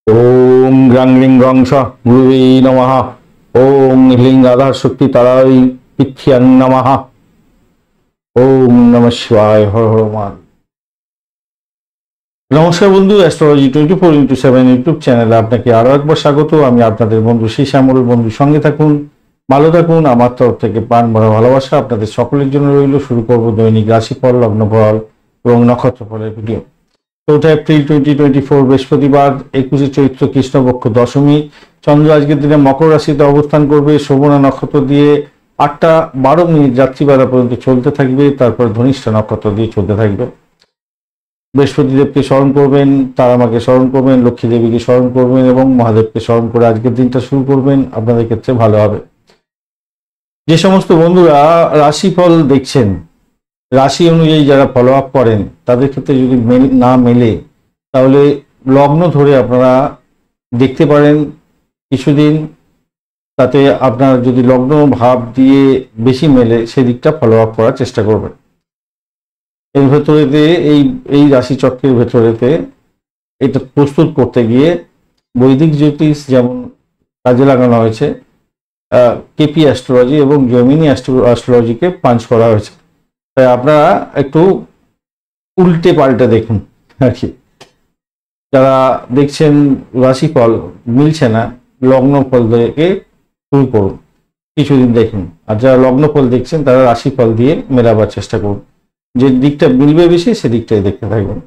ওম গ্রাং link রং স গুরুবে নমঃ। ওম link আধার শক্তি তারাই পিথ্যাং নমঃ। ওম নমঃ শিবায়, হর হর মহাদেব। নমস্কার বন্ধু, অ্যাস্ট্রোলজি 24x7 ইউটিউব চ্যানেলে আপনাকে আরো একবার স্বাগত। আমি আপনাদের বন্ধু শ্যামল। বন্ধু সঙ্গে থাকুন, ভালো থাকুন। আমার তরফ থেকে প্রাণ ভরা ভালোবাসা আপনাদের সকলের জন্য রইল। শুরু করব দৈনিক রাশিফল, লগ্নফল এবং নক্ষত্রফলের ভিডিও। 4 এপ্রিল 2024 বৃহস্পতিবার, 21 চৈত্র কৃষ্ণপক্ষ দশমী। চন্দ্র আজকের দিনে মকর রাশিতে অবস্থান করবে। শোভনা নক্ষত্র দিয়ে 8টা 12 মিনিট রাত্রিবেলা পর্যন্ত চলতে থাকবে, তারপর ধনিষ্ঠা নক্ষত্র দিয়ে চলতে থাকবে। বৃহস্পতি দেবকে স্মরণ করবেন, তারামাকে স্মরণ করবেন, লক্ষ্মী দেবীকে স্মরণ করবেন এবং মহাদেবকে স্মরণ করে আজকের দিনটা শুরু করবেন। আপনাদের ক্ষেত্রে ভালো হবে। যে সমস্ত বন্ধুরা রাশিফল দেখছেন, রাশি অনুযায়ী যারা ফলো আপ করেন, তাদের ক্ষেত্রে যদি না মেলে তাহলে লগ্ন ধরে আপনারা দেখতে পারেন কিছুদিন। তাতে আপনার যদি লগ্ন ভাব দিয়ে বেশি মেলে সেদিকটা ফলো আপ করার চেষ্টা করবেন। এর ভেতরেতে এই রাশি চক্রের ভেতরেতে এটা প্রস্তুত করতে গিয়ে বৈদিক জ্যোতিষ যেমন কাজে লাগানো হয়েছে, কেপি অ্যাস্ট্রোলজি এবং জেমিনি অ্যাস্ট্রোলজিকে পাঞ্চ করা হয়েছে। তাই আপনারা একটু উল্টে পাল্টে দেখুন আর কি। যারা দেখছেন রাশিফল মিলছে না, লগ্নফল থেকে শুরু করুন, কিছুদিন দেখুন। আর যারা লগ্নফল দেখছেন তারা রাশিফল দিয়ে মেলাবার চেষ্টা করুন। যে দিকটা মিলবে বেশি সেদিকটাই দেখতে থাকবেন।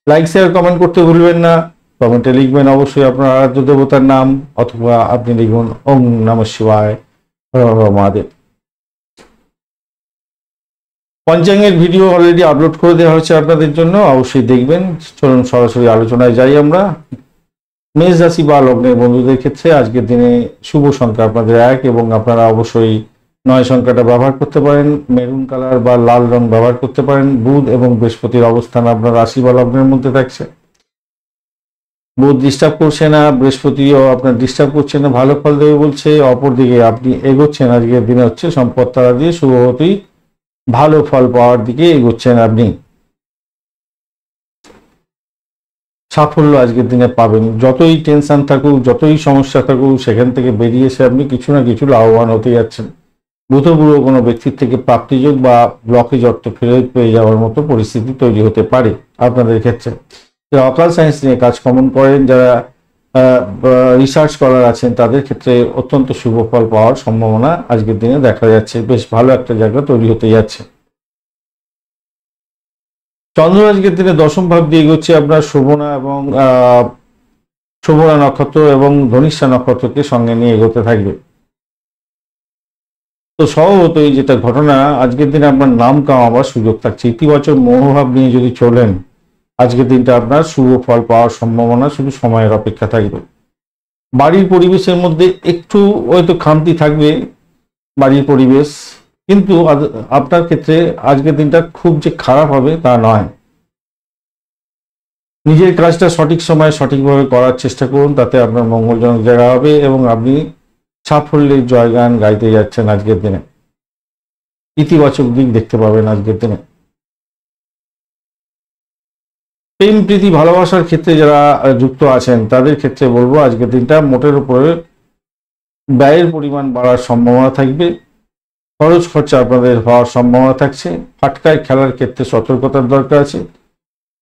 লাইক শেয়ার কমেন্ট করতে ভুলবেন না। কমেন্টে লিখবেন অবশ্যই আপনার আরাধ্য দেবতার নাম, অথবা আপনি লিখুন ওম নমঃ শিবায়, Har Har Mahadev. পঞ্চাঙ্গের video already upload করে দেওয়া হয়েছে আপনাদের জন্য, অবশ্যই দেখবেন। চলুন সরাসরি আলোচনায় যাই আমরা। মেষ রাশি বা লগ্নের বন্ধুদের ক্ষেত্রে আজকের দিনে শুভ সংখ্যা আপনাদের 1 এবং আপনারা অবশ্যই 9 সংখ্যাটা ব্যবহার করতে পারেন। মেরুন কালার বা লাল রং ব্যবহার করতে পারেন। বুধ এবং বৃহস্পতির অবস্থান আপনার রাশি বা লগ্নের মধ্যে থাকছে। বুধ ডিস্টার্ব করছে না, বৃহস্পতিও আপনার ডিস্টার্ব করছে না, ভালো ফল দেবে বলছে। অপরদিকে আপনি এগোচ্ছেন আজকের দিনে হচ্ছে সম্পদ তারা দিয়ে শুভবতী ভালো ফল পাওয়ার দিকে এগোচ্ছেন আপনি। সাফল্য আজকের দিনে পাবেন। যতই টেনশন থাকুক, যতই সমস্যা থাকুক, সেখান থেকে বেরিয়ে এসে আপনি কিছু না কিছু লাভবান হতে যাচ্ছেন। ভূতপূর্ব কোনো ব্যক্তির থেকে প্রাপ্তিযোগ বা ব্লকেজ অর্থ ফেরত পেয়ে যাওয়ার মতো পরিস্থিতি তৈরি হতে পারে আপনাদের ক্ষেত্রে। যারা অকাল সায়েন্স নিয়ে কাজকর্ম করেন, যারা রিসার্চ করার আছেন, তাদের ক্ষেত্রে অত্যন্ত শুভ ফল পাওয়ার সম্ভাবনা আজকের দিনে দেখা যাচ্ছে। বেশ ভালো একটা জায়গা তৈরি হতে যাচ্ছে। চন্দ্র আজকের দিনে দশম ভাব দিয়ে এগোচ্ছে আপনার শোভনা নক্ষত্র এবং ধনিষ্ঠা নক্ষত্রকে সঙ্গে নিয়ে এগোতে থাকবে। তো স্বভাবতই যেটা ঘটনা, আজকের দিনে আপনার নাম কামাবার সুযোগ থাকছে। ইতিবাচক মনোভাব নিয়ে যদি চলেন, আজকের দিনটা আপনার শুভ ফল পাওয়ার সম্ভাবনা শুধু সময়ের অপেক্ষা থাকবে। বাড়ির পরিবেশের মধ্যে একটু হয়তো খামতি থাকবে বাড়ির পরিবেশ, কিন্তু আপনার ক্ষেত্রে আজকের দিনটা খুব যে খারাপ হবে তা নয়। নিজের কাজটা সঠিক সময়ে সঠিকভাবে করার চেষ্টা করুন, তাতে আপনার মঙ্গলজনক জায়গা হবে এবং আপনি সাফল্যের জয়গান গাইতে যাচ্ছেন আজকের দিনে। ইতিবাচক দিক দেখতে পাবেন আজকের দিনে। প্রেম প্রীতি ভালোবাসার ক্ষেত্রে যারা যুক্ত আছেন তাদের ক্ষেত্রে বলবো আজকের দিনটা মোটের উপরে ব্যয়ের পরিমাণ বাড়ার সম্ভাবনা থাকবে। খরচ খরচা আপনাদের হওয়ার সম্ভাবনা থাকছে। ফাটকায় খেলার ক্ষেত্রে সতর্কতার দরকার আছে।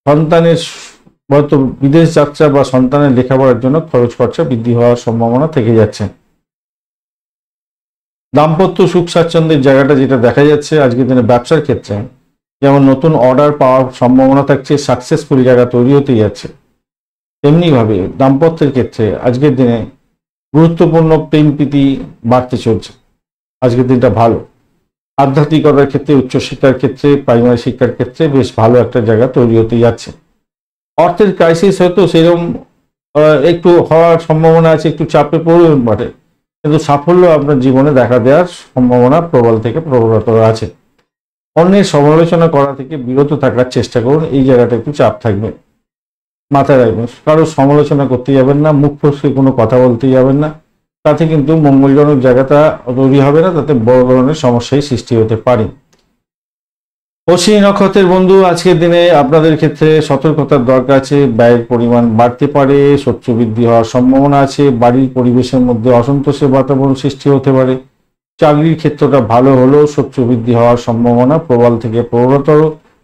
সন্তানের হয়তো বিদেশ যাত্রা বা সন্তানের লেখাপড়ার জন্য খরচ খরচা বৃদ্ধি হওয়ার সম্ভাবনা থেকে যাচ্ছে। দাম্পত্য সুখ স্বাচ্ছন্দ্যের জায়গাটা যেটা দেখা যাচ্ছে আজকের দিনে ব্যবসার ক্ষেত্রে, যেমন নতুন অর্ডার পাওয়ার সম্ভাবনা থাকছে, সাকসেসফুল জায়গা তৈরি হতে যাচ্ছে। তেমনিভাবে দাম্পত্যের ক্ষেত্রে আজকের দিনে গুরুত্বপূর্ণ প্রেম প্রীতি বাড়তে চলছে। আজকের দিনটা ভালো। আধ্যাত্মিকতার ক্ষেত্রে, উচ্চশিক্ষার ক্ষেত্রে, প্রাইমারি শিক্ষার ক্ষেত্রে বেশ ভালো একটা জায়গা তৈরি হতে যাচ্ছে। অর্থের ক্রাইসিস হয়তো সেরকম একটু হওয়ার সম্ভাবনা আছে, একটু চাপে পড়বেন বটে, কিন্তু সাফল্য আপনার জীবনে দেখা দেওয়ার সম্ভাবনা প্রবল থেকে প্রবলতর আছে। অন্যের সমালোচনা করা থেকে বিরত থাকার চেষ্টা করুন, এই জায়গাটা একটু চাপ থাকবে। মাথায় রাখবেন, কারো সমালোচনা করতে যাবেন না, মুখ ফসকে কোনো কথা বলতে যাবেন না, তাতে কিন্তু মঙ্গলজনক জায়গাটা তৈরি হবে না, তাতে বড় ধরনের সমস্যাই সৃষ্টি হতে পারে। অশ্বিনী নক্ষত্রের বন্ধু, আজকের দিনে আপনাদের ক্ষেত্রে সতর্কতার দরকার আছে। ব্যয়ের পরিমাণ বাড়তে পারে, শত্রু বৃদ্ধি হওয়ার সম্ভাবনা আছে, বাড়ির পরিবেশের মধ্যে অসন্তোষের বাতাবরণ সৃষ্টি হতে পারে। চাকরির ক্ষেত্রটা ভালো হলেও শত্রু বৃদ্ধি হওয়ার সম্ভাবনা প্রবল থেকে প্রবলতর,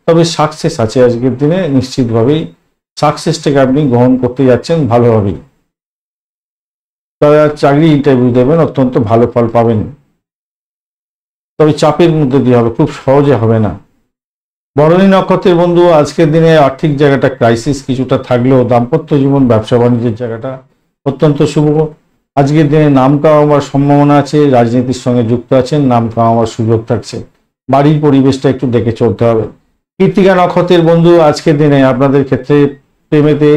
তবে সাকসেস আছে আজকের দিনে। নিশ্চিতভাবেই সাকসেসটাকে আপনি গ্রহণ করতে যাচ্ছেন ভালোভাবেই। তবে চাকরি ইন্টারভিউ দেবেন, অত্যন্ত ভালো ফল পাবেন, তবে চাপের মধ্যে দিয়ে হবে, খুব সহজে হবে না। ভরণী নক্ষত্রের বন্ধু, আজকের দিনে আর্থিক জায়গাটা ক্রাইসিস কিছুটা থাকলেও দাম্পত্য জীবন ব্যবসা বাণিজ্যের জায়গাটা অত্যন্ত শুভ। আজকের দিনে নাম কামাবার সম্ভাবনা আছে, রাজনীতির সঙ্গে যুক্ত আছেন, নাম কামাবার সুযোগ থাকছে। বাড়ির পরিবেশটা একটু দেখে চলতে হবে। কৃত্তিকা নক্ষত্রের বন্ধু, আজকের দিনে আপনাদের ক্ষেত্রে প্রেমেতে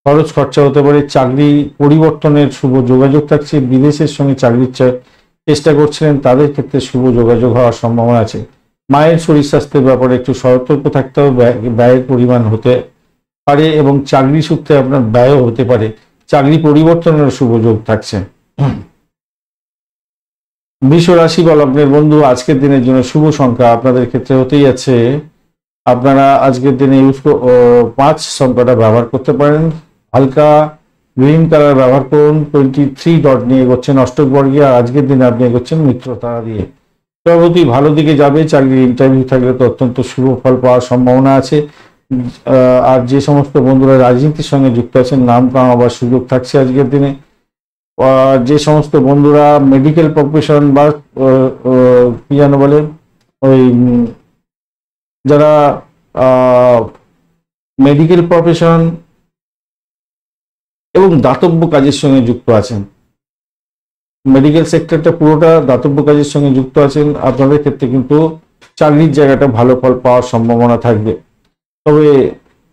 খরচ খরচা হতে পারে, চাকরি পরিবর্তনের শুভ যোগাযোগ থাকছে। বিদেশের সঙ্গে চাকরির চেষ্টা করছিলেন, তাদের ক্ষেত্রে শুভ যোগাযোগ হওয়ার সম্ভাবনা আছে। মায়ের শরীর স্বাস্থ্যের ব্যাপারে একটু সতর্ক থাকতে হবে, ব্যয়ের পরিমাণ হতে পারে এবং চাকরি সূত্রে আপনার ব্যয়ও হতে পারে। চাকরি পরিবর্তনের শুভ যোগ থাকছে। বৃষ রাশি বা লগ্নের বন্ধু, আজকের দিনের জন্য শুভ সংখ্যা আপনাদের ক্ষেত্রে হতেই আছে। আপনারা আজকের দিনে 5 সংখ্যাটা ব্যবহার করতে পারেন। হালকা গ্রিন কালার ব্যবহার করুন। 23 ডট নিয়ে এগোচ্ছেন অষ্টক বর্গীয়, আর আজকের দিনে আপনি এগোচ্ছেন মিত্র তারা দিয়ে। সর্বতি ভালো দিকে যাবে। চাকরির ইন্টারভিউ থাকলে তো অত্যন্ত শুভ ফল পাওয়ার সম্ভাবনা আছে। আর যে সমস্ত বন্ধুরা রাজনীতির সঙ্গে যুক্ত আছেন, নাম কামাবার সুযোগ থাকছে আজকের দিনে। যে সমস্ত বন্ধুরা মেডিকেল প্রফেশন বা কি যেন বলে, ওই যারা মেডিকেল প্রফেশন এবং দাতব্য কাজের সঙ্গে যুক্ত আছেন, মেডিকেল সেক্টরটা পুরোটা দাতব্য কাজের সঙ্গে যুক্ত আছেন, আপনাদের ক্ষেত্রে কিন্তু চাকরির জায়গাটা ভালো ফল পাওয়ার সম্ভাবনা থাকবে। তবে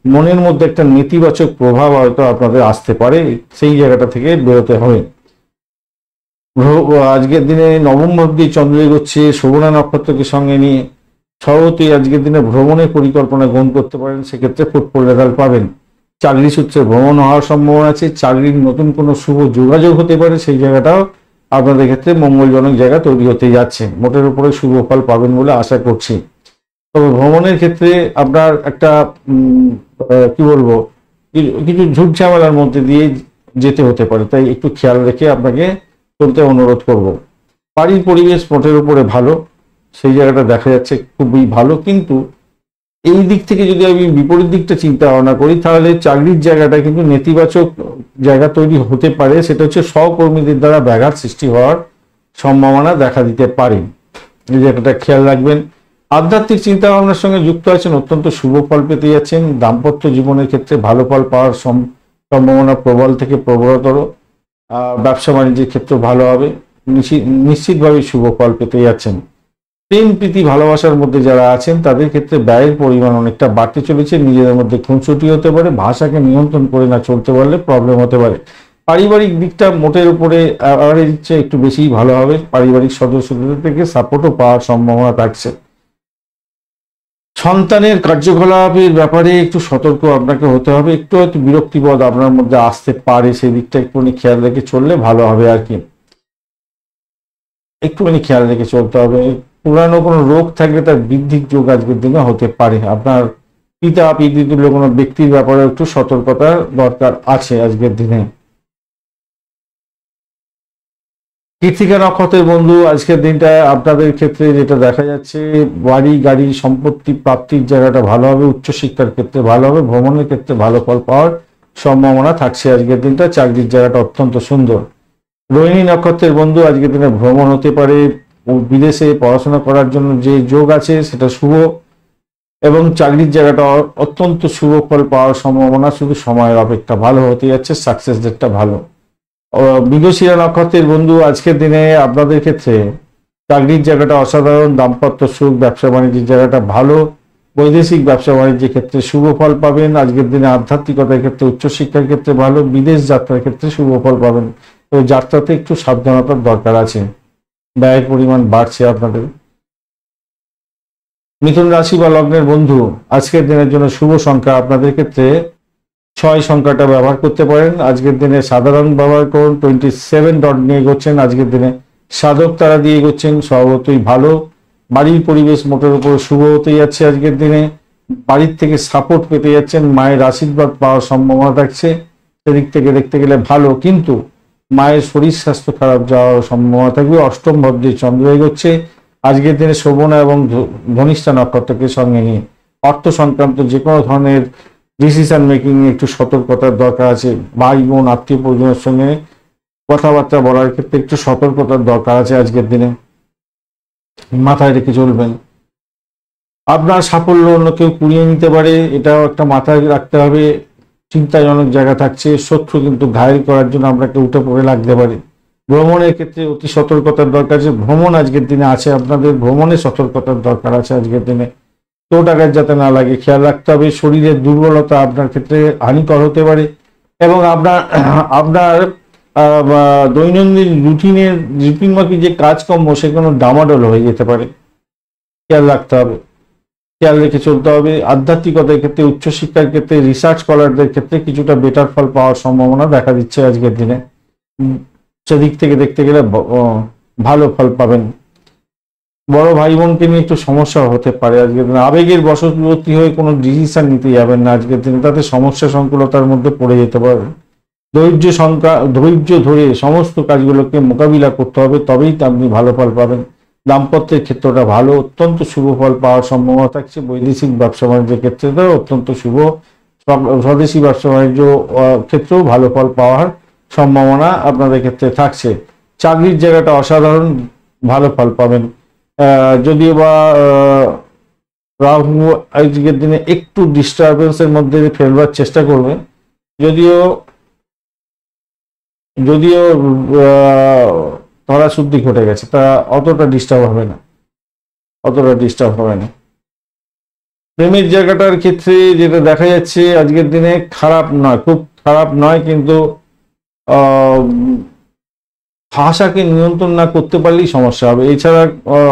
মনের মধ্যে একটা নেতিবাচক প্রভাব হয়তো আপনাদের আসতে পারে, সেই জায়গাটা থেকে বেরোতে হবে। আজকের দিনে নবম ভাব দিয়ে চন্দ্র এগোচ্ছে শোভনা নক্ষত্রকে সঙ্গে নিয়ে। সর্বতই আজকের দিনে ভ্রমণের পরিকল্পনা গ্রহণ করতে পারেন, সেক্ষেত্রে ফুটফল রেজাল্ট পাবেন। চাকরি সূত্রে ভ্রমণ হওয়ার সম্ভাবনা আছে, চাকরির নতুন কোনো শুভ যোগাযোগ হতে পারে, সেই জায়গাটাও আপনাদের ক্ষেত্রে মঙ্গলজনক জায়গা তৈরি হতে যাচ্ছে। মোটের উপরে শুভ ফল পাবেন বলে আশা করছি। তবে ভ্রমণের ক্ষেত্রে আপনার একটা কি বলবো, কিছু ঝুট ঝামেলার মধ্যে দিয়ে যেতে হতে পারে, তাই একটু খেয়াল রেখে আপনাকে চলতে অনুরোধ করব। বাড়ির পরিবেশ মোটের উপরে ভালো, সেই জায়গাটা দেখা যাচ্ছে খুবই ভালো। কিন্তু এই দিক থেকে যদি আমি বিপরীত দিকটা চিন্তা ভাবনা করি, তাহলে চাকরির জায়গাটা কিন্তু নেতিবাচক জায়গা তৈরি হতে পারে। সেটা হচ্ছে সহকর্মীদের দ্বারা ব্যাঘাত সৃষ্টি হওয়ার সম্ভাবনা দেখা দিতে পারে, এই জায়গাটা খেয়াল রাখবেন। আধ্যাত্মিক চিন্তা ভাবনার সঙ্গে যুক্ত আছেন, অত্যন্ত শুভ ফল পেতে যাচ্ছেন। দাম্পত্য জীবনের ক্ষেত্রে ভালো ফল পাওয়ার সম্ভাবনা প্রবল থেকে প্রবলতর। ব্যবসা বাণিজ্যের ক্ষেত্রে ভালো হবে, নিশ্চিতভাবে শুভ ফল পেতে যাচ্ছেন। প্রেম প্রীতি ভালোবাসার মধ্যে যারা আছেন, তাদের ক্ষেত্রে ব্যয়ের পরিমাণ অনেকটা বাড়তে চলেছে। নিজেদের মধ্যে খুনসুটি হতে পারে, ভাষাকে নিয়ন্ত্রণ করে না চলতে পারলে প্রবলেম হতে পারে। পারিবারিক দিকটা মোটের উপরে অ্যাভারেজ চেয়ে একটু বেশিই ভালো হবে। পারিবারিক সদস্যদের থেকে সাপোর্টও পাওয়ার সম্ভাবনা থাকছে। সন্তানের কার্যকলাপের ব্যাপারে একটু সতর্ক আপনাকে হতে হবে। একটু হয়তো বিরক্তিবোধ আপনার মধ্যে আসতে পারে, সেই দিকটা একটুখানি খেয়াল রেখে চললে ভালো হবে আর কি। একটুখানি খেয়াল রেখে চলতে হবে। পুরানো কোনো রোগ থাকলে তার বৃদ্ধির যোগ আজকের দিনে হতে পারে। আপনার পিতা পিতৃতুল্য কোনো ব্যক্তির ব্যাপারে একটু সতর্কতার দরকার আছে আজকের দিনে। কৃত্তিকা নক্ষত্রের বন্ধু, আজকের দিনটা আপনাদের ক্ষেত্রে যেটা দেখা যাচ্ছে, বাড়ি গাড়ি সম্পত্তি প্রাপ্তির জায়গাটা ভালো হবে, উচ্চশিক্ষার ক্ষেত্রে ভালো হবে, ভ্রমণের ক্ষেত্রে ভালো ফল পাওয়ার সম্ভাবনা থাকছে আজকের দিনটা। চাকরির জায়গাটা অত্যন্ত সুন্দর। রোহিণী নক্ষত্রের বন্ধু, আজকের দিনে ভ্রমণ হতে পারে, বিদেশে পড়াশোনা করার জন্য যে যোগ আছে সেটা শুভ, এবং চাকরির জায়গাটা অত্যন্ত শুভ ফল পাওয়ার সম্ভাবনা, শুধু সময়ের অপেক্ষা, ভালো হতে যাচ্ছে, সাকসেস ডেটটা ভালো। মৃগশিরা নক্ষত্রের বন্ধু, আজকের দিনে আপনাদের ক্ষেত্রে চাকরির জায়গাটা অসাধারণ, দাম্পত্য সুখ, ব্যবসা বাণিজ্যের জায়গাটা ভালো, বৈদেশিক ব্যবসা বাণিজ্যের ক্ষেত্রে শুভ ফল পাবেন। আজকের দিনে আধ্যাত্মিকতার ক্ষেত্রে, উচ্চশিক্ষার ক্ষেত্রে ভালো, বিদেশ যাত্রার ক্ষেত্রে শুভ ফল পাবেন। তো যাত্রাতে একটু সাবধানতার দরকার আছে, ব্যয়ের পরিমাণ বাড়ছে আপনাদের। মিথুন রাশি বা লগ্নের বন্ধু, আজকের দিনের জন্য শুভ সংখ্যা আপনাদের ক্ষেত্রে 6 সংখ্যাটা ব্যবহার করতে পারেন। আজকের দিনে সাধারণ ব্যবহার করুন। 27 ডট নিয়ে এগোচ্ছেন আজকের দিনে, সাধক তারা দিয়ে এগোচ্ছেন, স্বভাবতই ভালো। বাড়ির পরিবেশ মোটের উপর শুভ হতে যাচ্ছে আজকের দিনে। বাড়ির থেকে সাপোর্ট পেতে যাচ্ছেন, মায়ের আশীর্বাদ পাওয়ার সম্ভাবনা থাকছে, সেদিক থেকে দেখতে গেলে ভালো। কিন্তু মায়ের শরীর স্বাস্থ্য খারাপ যাওয়ার সম্ভাবনা থাকবে। অষ্টম ভাব দিয়ে চন্দ্র এগোচ্ছে আজকের দিনে শোভনা এবং ধনিষ্ঠা নক্ষত্রকে সঙ্গে নিয়ে। অর্থ সংক্রান্ত যে কোনো ধরনের ডিসিশন মেকিং এ একটু সতর্কতার দরকার আছে। ভাই বোন আত্মীয় পরিজনের সঙ্গে কথাবার্তা বলার ক্ষেত্রে একটু সতর্কতার দরকার আছে আজকের দিনে, মাথায় রেখে চলবেন। আপনার সাফল্য অন্য কেউ কুড়িয়ে নিতে পারে, এটাও একটা মাথায় রাখতে হবে। চিন্তাজনক জায়গা থাকছে, শত্রু কিন্তু ঘায়েল করার জন্য আপনাকে উঠে পড়ে লাগতে পারে। ভ্রমণের ক্ষেত্রে অতি সতর্কতার দরকার আছে। ভ্রমণ আজকের দিনে আছে, আপনাদের ভ্রমণে সতর্কতার দরকার আছে আজকের দিনে। চোট আঘাত যাতে না লাগে খেয়াল রাখতে হবে। শরীরের দুর্বলতা আপনার ক্ষেত্রে হানিকর হতে পারে এবং আপনার দৈনন্দিন রুটিনমাফিক যে কাজকর্ম সেগুলো ডামাডোল হয়ে যেতে পারে, খেয়াল রাখতে হবে, খেয়াল রেখে চলতে হবে। আধ্যাত্মিকতার ক্ষেত্রে, উচ্চশিক্ষার ক্ষেত্রে, রিসার্চ স্কলারদের ক্ষেত্রে কিছুটা বেটার ফল পাওয়ার সম্ভাবনা দেখা দিচ্ছে আজকের দিনে। সেদিক থেকে দেখতে গেলে ভালো ফল পাবেন। বড় ভাই বোনকে নিয়ে একটু সমস্যা হতে পারে আজকের দিনে। আবেগের বশবর্তী হয়ে কোনো ডিসিশন নিতে যাবেন না আজকের দিনে, তাতে সমস্যা সংকুলতার মধ্যে পড়ে যেতে পারবেন। ধৈর্য ধরে সমস্ত কাজগুলোকে মোকাবিলা করতে হবে, তবেই আপনি ভালো ফল পাবেন। দাম্পত্যের ক্ষেত্রটা ভালো, অত্যন্ত শুভ ফল পাওয়ার সম্ভাবনা থাকছে। বৈদেশিক ব্যবসা বাণিজ্যের ক্ষেত্রে অত্যন্ত শুভ, স্বদেশি ব্যবসা বাণিজ্য ক্ষেত্রেও ভালো ফল পাওয়ার সম্ভাবনা আপনাদের ক্ষেত্রে থাকছে। চাকরির জায়গাটা অসাধারণ, ভালো ফল পাবেন। যদিও বা রাহু আজকের দিনে একটু ডিস্টারবেন্সের মধ্যে ফেলবার চেষ্টা করবে, যদিও ধরা শুদ্ধি ঘটে গেছে, তা অতটা ডিস্টার্ব হবে না। প্রেমের জায়গাটার ক্ষেত্রে যেটা দেখা যাচ্ছে আজকের দিনে খারাপ নয়, খুব খারাপ নয়, কিন্তু ভাষাকে নিয়ন্ত্রণ না করতে পারলেই সমস্যা হবে। এছাড়া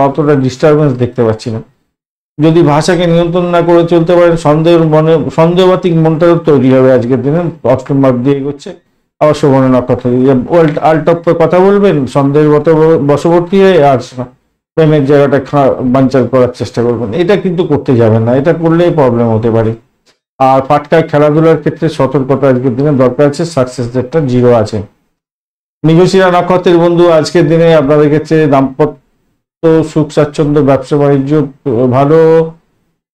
অতটা ডিস্টারবেন্স দেখতে পাচ্ছি না। যদি ভাষাকে নিয়ন্ত্রণ না করে চলতে পারেন, সন্দেহবাতিক মনটাও তৈরি হবে আজকের দিনে। অষ্টম ভাব দিয়ে এগোচ্ছে, আবার শোভনা নক্ষত্র আলটপ কথা বলবেন, সন্দেহের বশবর্তী হয়ে আর প্রেমের জায়গাটা বানচাল করার চেষ্টা করবেন। এটা কিন্তু করতে যাবেন না, এটা করলেই প্রবলেম হতে পারে। আর ফাটকায় খেলাধুলার ক্ষেত্রে সতর্কতা আজকের দিনে দরকার আছে। সাকসেস রেটটা 0 আছে। মৃগশিরা নক্ষত্রের বন্ধু আজকের দিনে আপনাদের ক্ষেত্রে দাম্পত্য সুখ স্বাচ্ছন্দ্য, ব্যবসা বাণিজ্য ভালো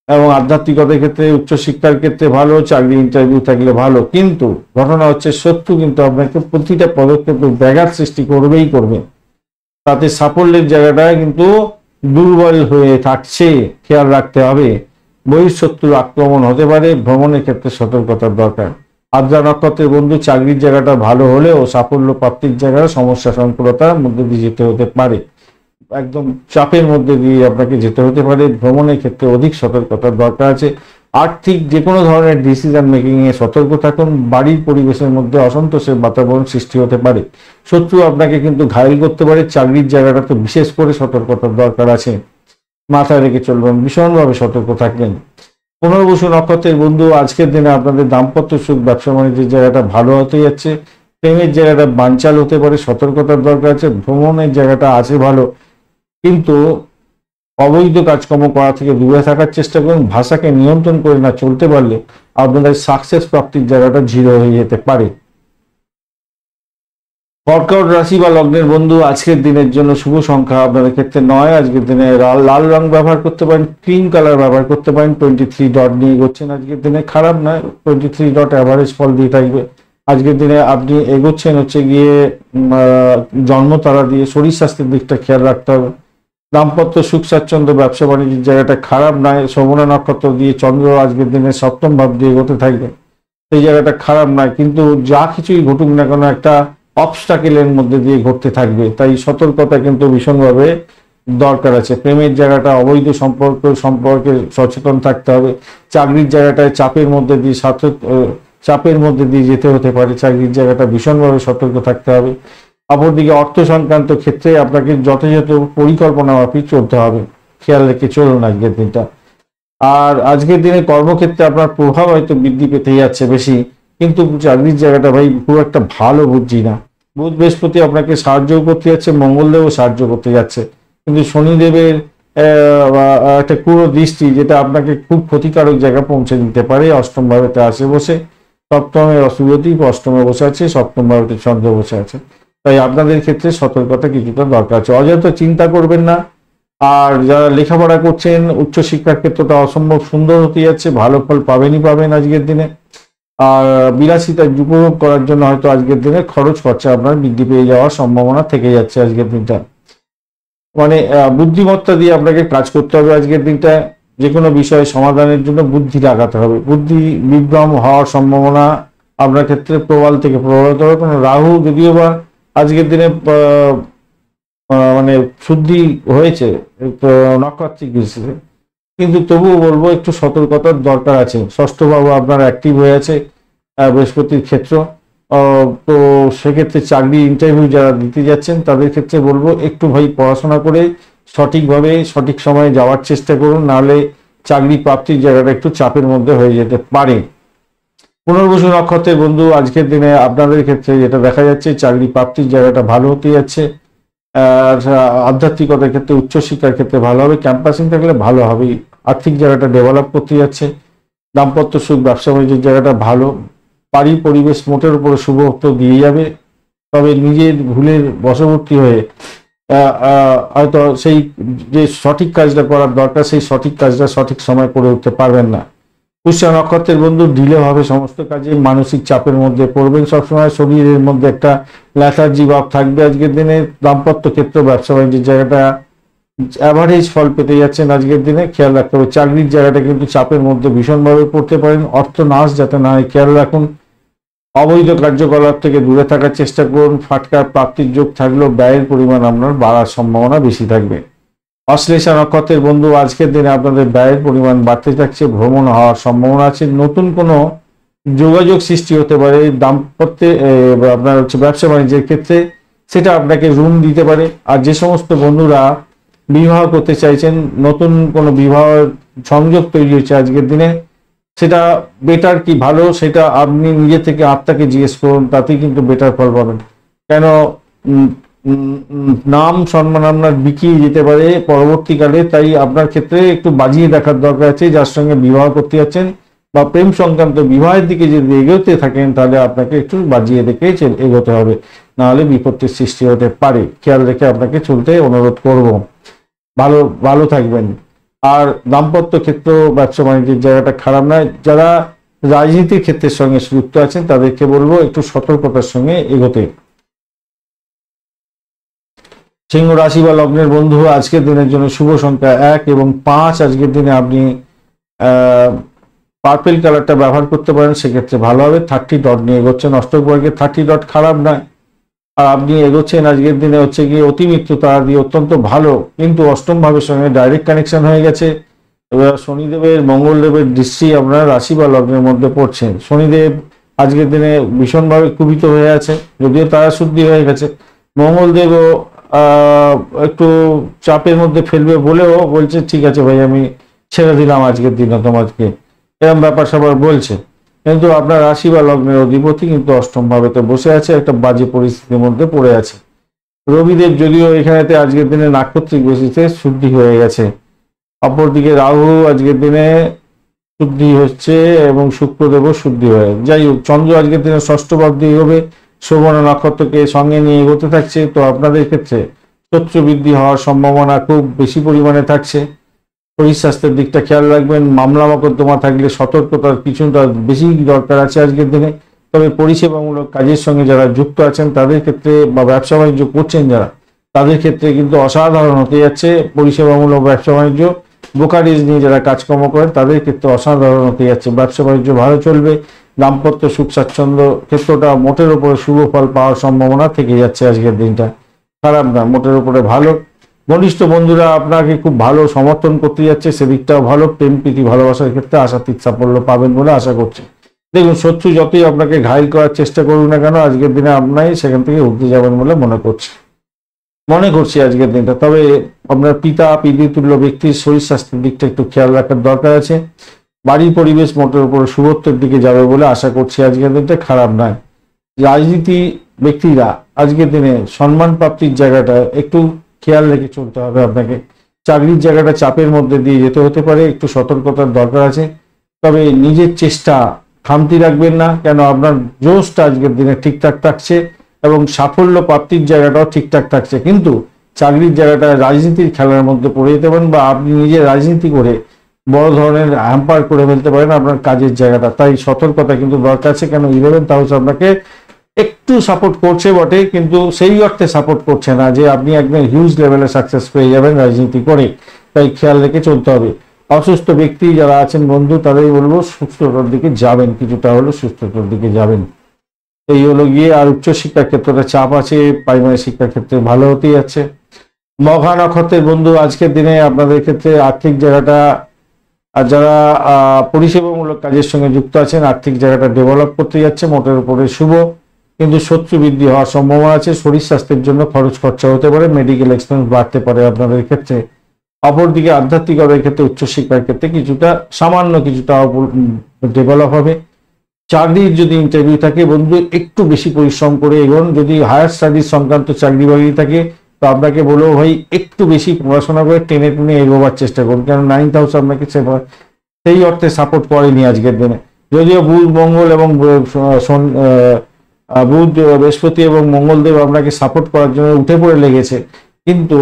এবং আধ্যাত্মিকতার ক্ষেত্রে, উচ্চশিক্ষার ক্ষেত্রে ভালো, চাকরি ইন্টারভিউ থাকলে ভালো। কিন্তু ঘটনা হচ্ছে শত্রু কিন্তু আপনাকে প্রতিটা পদক্ষেপে ব্যাঘাত সৃষ্টি করবেই করবে, তাতে সাফল্যের জায়গাটা কিন্তু দুর্বল হয়ে থাকছে, খেয়াল রাখতে হবে। বহিঃশত্রুর আক্রমণ হতে পারে, ভ্রমণের ক্ষেত্রে সতর্কতার দরকার। আদ্রা নক্ষত্রের বন্ধু চাকরির জায়গাটা ভালো হলেও সাফল্য প্রাপ্তির জায়গায় সমস্যা সংকুলতার মধ্যে দিয়ে যেতে হতে পারে, একদম চাপের মধ্যে দিয়ে আপনাকে যেতে হতে পারে। ভ্রমণের ক্ষেত্রে অধিক সতর্কতার দরকার আছে। আর্থিক যে কোনো ধরনের ডিসিশন মেকিং এ সতর্ক থাকুন। বাড়ির পরিবেশের মধ্যে অসন্তোষের বাতাবরণ সৃষ্টি হতে পারে, শত্রু আপনাকে কিন্তু ঘায়েল করতে পারে। চাকরির জায়গাটা তো বিশেষ করে সতর্কতার দরকার আছে, মাথায় রেখে চলবেন, ভীষণভাবে সতর্ক থাকবেন। পুনর্বসু নক্ষত্রের বন্ধু আজকের দিনে আপনাদের দাম্পত্য সুখ, ব্যবসা বাণিজ্যের জায়গাটা ভালো হতে যাচ্ছে। প্রেমের জায়গাটা বানচাল হতে পারে, সতর্কতার দরকার আছে। ভ্রমণের জায়গাটা আছে ভালো, কিন্তু অবৈধ কাজকর্ম করা থেকে দূরে থাকার চেষ্টা করুন। ভাষাকে নিয়ন্ত্রণ করে না চলতে পারলে আপনাদের সাকসেস প্রাপ্তির জায়গাটা 0 হয়ে যেতে পারে। কর্কট রাশি বা লগ্নের বন্ধু আজকের দিনের জন্য শুভ সংখ্যা আপনাদের ক্ষেত্রে 9। আজকের দিনে লাল রং ব্যবহার করতে পারেন, ক্রিম কালার ব্যবহার করতে পারেন। 23 ডট নিয়ে এগোচ্ছেন আজকের দিনে, খারাপ নয়। 23 ডট অ্যাভারেজ ফল দিয়ে থাকবে আজকের দিনে। আপনি এগোচ্ছেন হচ্ছে গিয়ে জন্ম তারা দিয়ে। শরীর স্বাস্থ্যের দিকটা খেয়াল রাখতে হবে। দাম্পত্য সুখ স্বাচ্ছন্দ্য, ব্যবসা বাণিজ্যের জায়গাটা খারাপ নয়। শোভনা নক্ষত্র দিয়ে চন্দ্র আজকের দিনে সপ্তম ভাব দিয়ে এগোতে থাকবে, সেই জায়গাটা খারাপ নয়। কিন্তু যা কিছুই ঘটুক না কেন একটা অবস্টাকেলের মধ্যে দিয়ে ঘটতে থাকবে, তাই সতর্কতা কিন্তু ভীষণভাবে দরকার আছে। প্রেমের জায়গাটা, অবৈধ সম্পর্কে সচেতন থাকতে হবে। চাকরির জায়গাটায় চাপের মধ্যে দিয়ে যেতে হতে পারে, চাকরির জায়গাটা ভীষণভাবে সতর্ক থাকতে হবে। অপরদিকে অর্থ সংক্রান্ত ক্ষেত্রে আপনাকে যথাযথ পরিকল্পনা মাফিক চলতে হবে, খেয়াল রেখে চলুন আজকের দিনটা। আর আজকের দিনে কর্মক্ষেত্রে আপনার প্রভাব হয়তো বৃদ্ধি পেতে যাচ্ছে বেশি, কিন্তু চাকরির জায়গাটা ভাই খুব একটা ভালো বুঝছি না। বুধ বৃহস্পতি আপনাকে সাহায্য করতে যাচ্ছে, মঙ্গলদেবও সাহায্য করতে যাচ্ছে, কিন্তু শনিদেবের একটা কুড়ো দৃষ্টি যেটা আপনাকে খুব ক্ষতিকারক জায়গা পৌঁছে দিতে পারে। অষ্টম ভাবেতে আসে বসে, সপ্তমে অসুবিধি, অষ্টমে বসে আছে, সপ্তম ভাবেতে চন্দ্র বসে আছে। তাই আপনাদের ক্ষেত্রে সতর্কতা কিছুটা দরকার আছে। অযথা চিন্তা করবেন না। আর যারা লেখাপড়া করছেন, উচ্চশিক্ষার ক্ষেত্রটা অসম্ভব সুন্দর হতে যাচ্ছে, ভালো ফল পাবেনই পাবেন আজকের দিনে। আর বিলাসিতা উপভোগ করার জন্য হয়তো আজকের দিনে খরচ খরচা আপনার বৃদ্ধি পেয়ে যাওয়ার সম্ভাবনা থেকে যাচ্ছে আজকের দিনটা। মানে বুদ্ধিমত্তা দিয়ে আপনাকে কাজ করতে হবে আজকের দিনটা। যে কোনো বিষয়ে সমাধানের জন্য বুদ্ধি লাগাতে হবে। বুদ্ধি বিভ্রম হওয়ার সম্ভাবনা আপনার ক্ষেত্রে প্রবল থেকে প্রবলতর। কারণ রাহু যদিও বা আজকের দিনে মানে শুদ্ধি হয়েছে নক্ষত্রিক দৃষ্টিতে, কিন্তু তবুও বলবো একটু সতর্কতার দরকার আছে। ষষ্ঠ ভাব আপনার অ্যাক্টিভ হয়ে আছে বৃহস্পতির ক্ষেত্র। তো সেক্ষেত্রে চাকরি ইন্টারভিউ যারা দিতে যাচ্ছেন তাদের ক্ষেত্রে বলবো একটু ভাই পড়াশোনা করে সঠিকভাবে সঠিক সময়ে যাওয়ার চেষ্টা করুন, নাহলে চাকরি প্রাপ্তির জায়গাটা একটু চাপের মধ্যে হয়ে যেতে পারে। পুনর্বসু নক্ষত্রের বন্ধু আজকের দিনে আপনাদের ক্ষেত্রে যেটা দেখা যাচ্ছে, চাকরি প্রাপ্তির জায়গাটা ভালো হতে যাচ্ছে। আর আধ্যাত্মিকতার ক্ষেত্রে, উচ্চশিক্ষার ক্ষেত্রে ভালো হবে। ক্যাম্পাসিং থাকলে ভালো হবে। আর্থিক জায়গাটা ডেভেলপ করতে যাচ্ছে। দাম্পত্য সুখ, ব্যবসা বাণিজ্যের জায়গাটা ভালো। বাড়ির পরিবেশ মোটের উপরে শুভ তো দিয়ে যাবে। তবে নিজের ভুলের বশবর্তী হয়ে হয়তো সেই যে সঠিক কাজটা করার দরকার সেই সঠিক কাজটা সঠিক সময় করে উঠতে পারবেন না। পুষ্য নক্ষত্রের বন্ধু ডিলে হবে সমস্ত কাজে। মানসিক চাপের মধ্যে পড়বেন সবসময়। শরীরের মধ্যে একটা ল্যাথার্জি ভাব থাকবে আজকের দিনে। দাম্পত্য ক্ষেত্র, ব্যবসা বাণিজ্যের জায়গাটা অ্যাভারেজ ফল পেতে যাচ্ছেন আজকের দিনে। খেয়াল রাখতে হবে। চাকরির জায়গাটা কিন্তু চাপের মধ্যে ভীষণভাবে পড়তে পারেন। অর্থ নাশ যাতে না হয় খেয়াল রাখুন। অবৈধ কার্যকলাপ থেকে দূরে থাকার চেষ্টা করুন। ফাটকার প্রাপ্তির যোগ থাকলেও ব্যয়ের পরিমাণ আপনার বাড়ার সম্ভাবনা বেশি থাকবে। অশ্লেষা নক্ষত্রের বন্ধু আজকের দিনে আপনাদের ব্যয়ের পরিমাণ বাড়তে থাকছে। ভ্রমণ হওয়ার সম্ভাবনা আছে। নতুন কোনো যোগাযোগ সৃষ্টি হতে পারে দাম্পত্যে, আপনার ব্যবসা বাণিজ্যের ক্ষেত্রে, সেটা আপনাকে রুম দিতে পারে। আর যে সমস্ত বন্ধুরা বিবাহ করতে চাইছেন, নতুন কোনো বিবাহ সংযোগ তৈরি হচ্ছে আজকের দিনে, সেটা বেটার কি ভালো সেটা আপনি নিজে থেকে আত্মাকে জিজ্ঞেস করুন, তাতেই কিন্তু বেটার ফল পাবেন। কেন নাম সম্মান আপনার বিকিয়ে যেতে পারে পরবর্তীকালে। তাই আপনার ক্ষেত্রে একটু বাজিয়ে দেখার দরকার আছে। যার সঙ্গে বিবাহ করতে যাচ্ছেন বা প্রেম সংক্রান্ত বিবাহের দিকে যদি এগোতে থাকেন, তাহলে আপনাকে একটু বাজিয়ে দেখে এগোতে হবে, নাহলে বিপত্তির সৃষ্টি হতে পারে। খেয়াল রেখে আপনাকে চলতে অনুরোধ করব। ভালো থাকবেন। আর দাম্পত্য ক্ষেত্র, ব্যবসা বাণিজ্যের জায়গাটা খারাপ নয়। যারা রাজনীতির ক্ষেত্রের সঙ্গে যুক্ত আছেন তাদেরকে বলবো একটু সতর্কতার সঙ্গে এগোতে। সিংহ রাশি বা লগ্নের বন্ধু আজকের দিনের জন্য শুভ সংখ্যা 1 এবং 5। আজকের দিনে আপনি পার্পেল কালারটা ব্যবহার করতে পারেন, সেক্ষেত্রে ভালো হবে। 30 ডট নিয়ে এগোচ্ছেন। অষ্টক বর্গের 30 ডট খারাপ নয়। আর আপনি এগোচ্ছেন আজকের দিনে হচ্ছে গিয়ে অতিমিত্র তারা দিয়ে অত্যন্ত ভালো, কিন্তু অষ্টম ভাবের সঙ্গে ডাইরেক্ট কানেকশন হয়ে গেছে। এবার শনিদেবের, মঙ্গলদেবের দৃষ্টি আপনার রাশি বা লগ্নের মধ্যে পড়ছেন। শনিদেব আজকের দিনে ভীষণভাবে কুপিত হয়ে আছে, যদিও তারা শুদ্ধি হয়ে গেছে। মঙ্গলদেবও একটু চাপের মধ্যে ফেলবে বলেও বলছে ঠিক আছে ভাই আমি ছেড়ে দিলাম আজকের দিনে তোমাকে, এরকম ব্যাপার সবার বলছে। কিন্তু আপনার রাশি বা লগ্নের অধিপতি কিন্তু অষ্টম ভাবেতে বসে আছে, একটা বাজে পরিস্থিতির মধ্যে পড়ে আছে। রবিদেব যদিও এখানেতে আজকের দিনে নাক্ষত্রিক বেশিতে শুদ্ধি হয়ে গেছে। অপরদিকে রাহু আজকের দিনে শুদ্ধি হচ্ছে এবং শুক্রদেবও শুদ্ধি হয়ে, যাই হোক চন্দ্র আজকের দিনে ষষ্ঠ ভাব দিয়ে হবে। শোভন নক্ষত্রকে সঙ্গে নিয়ে এগোতে থাকছে। তো আপনাদের ক্ষেত্রে শত্রু বৃদ্ধি হওয়ার সম্ভাবনা খুব বেশি পরিমাণে থাকছে। শরীর স্বাস্থ্যের দিকটা খেয়াল রাখবেন। মামলা মকদ্দমা থাকলে সতর্কতার কিছুটা বেশি দরকার আছে আজকের দিনে। তবে পরিষেবামূলক কাজের সঙ্গে যারা যুক্ত আছেন তাদের ক্ষেত্রে, বা ব্যবসা বাণিজ্য করছেন যারা, তাদের ক্ষেত্রে কিন্তু অসাধারণ হতে যাচ্ছে। পরিষেবামূলক ব্যবসা বাণিজ্য, ব্রোকারেজ নিয়ে যারা কাজকর্ম করেন তাদের ক্ষেত্রে অসাধারণ হতে যাচ্ছে। ব্যবসা বাণিজ্য ভালো চলবে। দাম্পত্য সুখ স্বাচ্ছন্দ্য ক্ষেত্রটা মোটের উপরে শুভ ফল পাওয়ার সম্ভাবনা থেকে যাচ্ছে আজকের দিনটা। খারাপ না, মোটের উপরে ভালো। ঘনিষ্ঠ বন্ধুরা আপনাকে খুব ভালো সমর্থন করতে যাচ্ছে, সেদিকটাও ভালো। প্রেম প্রীতি ভালোবাসার ক্ষেত্রে আশাতীত সাফল্য পাবেন বলে আশা করছি। দেখুন শত্রু যতই আপনাকে ঘায়ল করার চেষ্টা করুন না কেন, আজকের দিনে আপনাই সেখান থেকে উঠতে যাবেন বলে মনে করছি আজকের দিনটা। তবে আপনার পিতৃতুল্য ব্যক্তির শরীর স্বাস্থ্যের দিকটা একটু খেয়াল রাখার দরকার আছে। বাড়ির পরিবেশ মোটের উপরে শুভত্বের দিকে যাবে বলে আশা করছি আজকের দিনটা খারাপ নয়। রাজনীতি ব্যক্তিরা আজকের দিনে সম্মান প্রাপ্তির জায়গাটা একটু খেয়াল রেখে চলতে হবে আপনাকে। চাকরির জায়গাটা চাপের মধ্যে দিয়ে যেতে হতে পারে, একটু সতর্কতার দরকার আছে। তবে নিজের চেষ্টা খামতি রাখবেন না, কেন আপনার জোশটা আজকের দিনে ঠিকঠাক থাকছে এবং সাফল্য প্রাপ্তির জায়গাটাও ঠিকঠাক থাকছে। কিন্তু চাকরির জায়গাটা রাজনীতির খেলার মধ্যে পড়ে যেতে পারেন, বা আপনি নিজে রাজনীতি করে বড় ধরনের হ্যাম্পার করে ফেলতে পারেন আপনার কাজের জায়গাটা। তাই সতর্কতা কিন্তু দরকার আছে, কেন 11th হাউস আপনাকে একটু সাপোর্ট করছে বটে, কিন্তু সেই অর্থে সাপোর্ট করছে না যে আপনি একদম হিউজ লেভেলে সাকসেস পেয়ে যাবেন রাজনীতি করে। তাই খেয়াল রেখে চলতে হবে। অসুস্থ ব্যক্তি যারা আছেন বন্ধু, তাদেরই বলবো সুস্থতার দিকে যাবেন, কিছুটা হলো সুস্থতার দিকে যাবেন। এই হলো গিয়ে। আর উচ্চশিক্ষার ক্ষেত্রে চাপ আছে, প্রাইমারি শিক্ষার ক্ষেত্রে ভালো হতেই যাচ্ছে। মঘা নক্ষত্রের বন্ধু, আজকের দিনে আপনাদের ক্ষেত্রে আর্থিক জায়গাটা, আর যারা পরিষেবামূলক কাজের সঙ্গে যুক্ত আছেন, আর্থিক জায়গাটা ডেভেলপ করতে যাচ্ছে, মোটের উপরে শুভ। কিন্তু শত্রু বৃদ্ধি হওয়ার সম্ভাবনা আছে, শরীর স্বাস্থ্যের জন্য খরচা হতে পারে, মেডিকেল এক্সপেন্স বাড়তে পারে আপনাদের ক্ষেত্রে। অপরদিকে আধ্যাত্মিকতার ক্ষেত্রে, উচ্চশিক্ষার ক্ষেত্রে কিছুটা সামান্য কিছুটা ডেভেলপ হবে। চাকরির যদি ইন্টারভিউ থাকে বন্ধু, একটু বেশি পরিশ্রম করে এগোন। যদি হায়ার স্টাডিজ সংক্রান্ত চাকরি বাকরি থাকে, তো আপনাকে বলবো ভাই একটু বেশি পড়াশোনা করে টেনে টেনে এগোবার চেষ্টা করুন, কারণ 9th হাউস আপনাকে সেই অর্থে সাপোর্ট করেনি আজকের দিনে। যদিও বুধ মঙ্গল এবং বুধ বৃহস্পতি এবং মঙ্গলদেব আপনাকে সাপোর্ট করার জন্য উঠে পড়ে লেগেছে, কিন্তু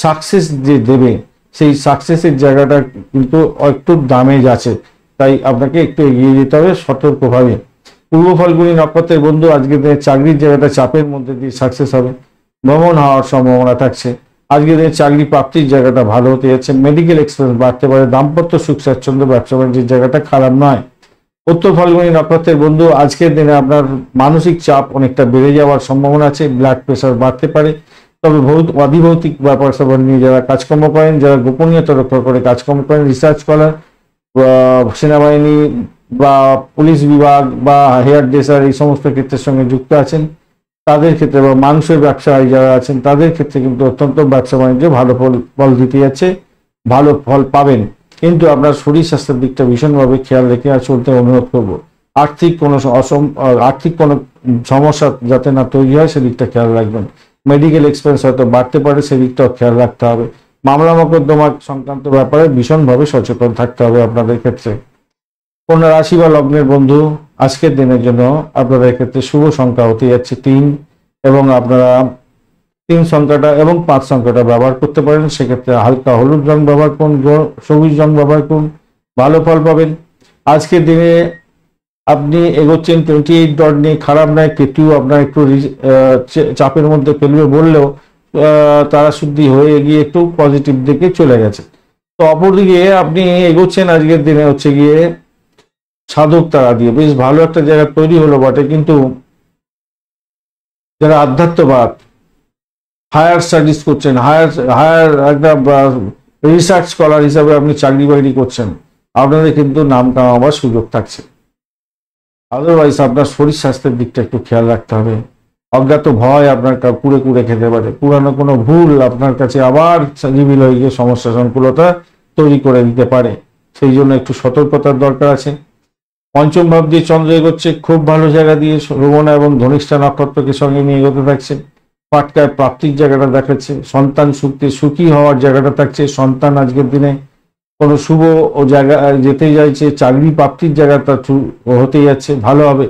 সাকসেস যে দেবে সেই সাকসেসের জায়গাটা কিন্তু একটু দামেজ আছে। তাই আপনাকে একটু এগিয়ে যেতে হবে সতর্কভাবে। পূর্ব ফাল্গুনী নক্ষত্রের বন্ধু, আজকের দিনে চাকরির জায়গাটা চাপের মধ্যে দিয়ে সাকসেস হবে, ভ্রমণ হওয়ার সম্ভাবনা থাকছে। আজকের দিনে চাকরি প্রাপ্তির জায়গাটা ভালো হতে যাচ্ছে, মেডিকেল এক্সপেন্স বাড়তে পারে, দাম্পত্য সুখ স্বাচ্ছন্দ্য, ব্যবসা বাণিজ্যের জায়গাটা খারাপ নয়। উত্তর ফাল্গুনী নক্ষত্রের বন্ধু, আজকের দিনে আপনার মানসিক চাপ অনেকটা বেড়ে যাওয়ার সম্ভাবনা আছে, ব্লাড প্রেশার বাড়তে পারে। তবে অধিভৌতিক ব্যাপার স্যাপার নিয়ে যারা কাজকর্ম করেন, যারা গোপনীয়তা রক্ষা করে কাজকর্ম করেন, রিসার্চ স্কলার, সেনাবাহিনী বা পুলিশ বিভাগ বা হেয়ার ড্রেসার, এই সমস্ত ক্ষেত্রের সঙ্গে যুক্ত আছেন, তাদের ক্ষেত্রে, বা মানুষের ব্যবসায়ী যারা আছেন তাদের ক্ষেত্রে কিন্তু অত্যন্ত ব্যবসা বাণিজ্য ভালো ফল দিতে যাচ্ছে, ভালো ফল পাবেন। কিন্তু আপনার শরীর স্বাস্থ্যের দিকটা ভীষণভাবে খেয়াল রেখে আর চলতে অনুরোধ করবো। আর্থিক কোনো সমস্যা যাতে না তৈরি হয় সেদিকটা খেয়াল রাখবেন। মেডিকেল এক্সপেন্স হয়তো বাড়তে পারে, সেদিকটাও খেয়াল রাখতে হবে। মামলা মোকদ্দমা সংক্রান্ত ব্যাপারে ভীষণভাবে সচেতন থাকতে হবে আপনাদের ক্ষেত্রে। কন্যা রাশি বা লগ্নের বন্ধু, আজকের দিনের জন্য আপনাদের ক্ষেত্রে শুভ সংখ্যা হতে যাচ্ছে 3, এবং আপনারা 3 সংখ্যাটা এবং 5 সংখ্যাটা ব্যবহার করতে পারেন। সেক্ষেত্রে হালকা হলুদ রং ব্যবহার করুন, সবুজ রং ব্যবহার করুন, ভালো ফল পাবেন। আজকের দিনে আপনি এগোচ্ছেন 28 ডট নিয়ে, খারাপ নয়। কেতু আপনার একটু চাপের মধ্যে ফেলবে বললেও তারা শুদ্ধি হয়ে গিয়ে একটু পজিটিভ দিকে চলে গেছে। তো অপরদিকে আপনি এগোচ্ছেন আজকের দিনে হচ্ছে গিয়ে সাধক তারা দিয়ে, বেশ ভালো একটা জায়গা তৈরি হলো বটে। কিন্তু যারা আধ্যাত্মবাদ, হায়ার স্টাডিজ করছেন, হায়ার একটা রিসার্চ স্কলার হিসাবে আপনি চাকরি বাকরি করছেন, আপনাদের কিন্তু নাম কামাবার সুযোগ থাকছে। আদারওয়াইজ আপনার শরীর স্বাস্থ্যের দিকটা একটু খেয়াল রাখতে হবে। অজ্ঞাত ভয় আপনার কুড়ে কুড়ে খেতে পারে, পুরানো কোনো ভুল আপনার কাছে আবার রিভিল হয়ে গিয়ে সমস্যা সংকুলতা তৈরি করে দিতে পারে, সেই জন্য একটু সতর্কতার দরকার আছে। পঞ্চম ভাব দিয়ে চন্দ্র এগোচ্ছে, খুব ভালো জায়গা দিয়ে শ্রবণা এবং ধনিষ্ঠা নক্ষত্রকে সঙ্গে নিয়ে এগোতে থাকছে। পাটকায় প্রাপ্তির জায়গাটা দেখাচ্ছে, সন্তান সুখী হওয়ার জায়গাটা থাকছে। সন্তান আজকের দিনে কোনো শুভ ও জায়গা যেতে যাচ্ছে, চাকরি প্রাপ্তির জায়গাটা হতে যাচ্ছে, ভালো হবে।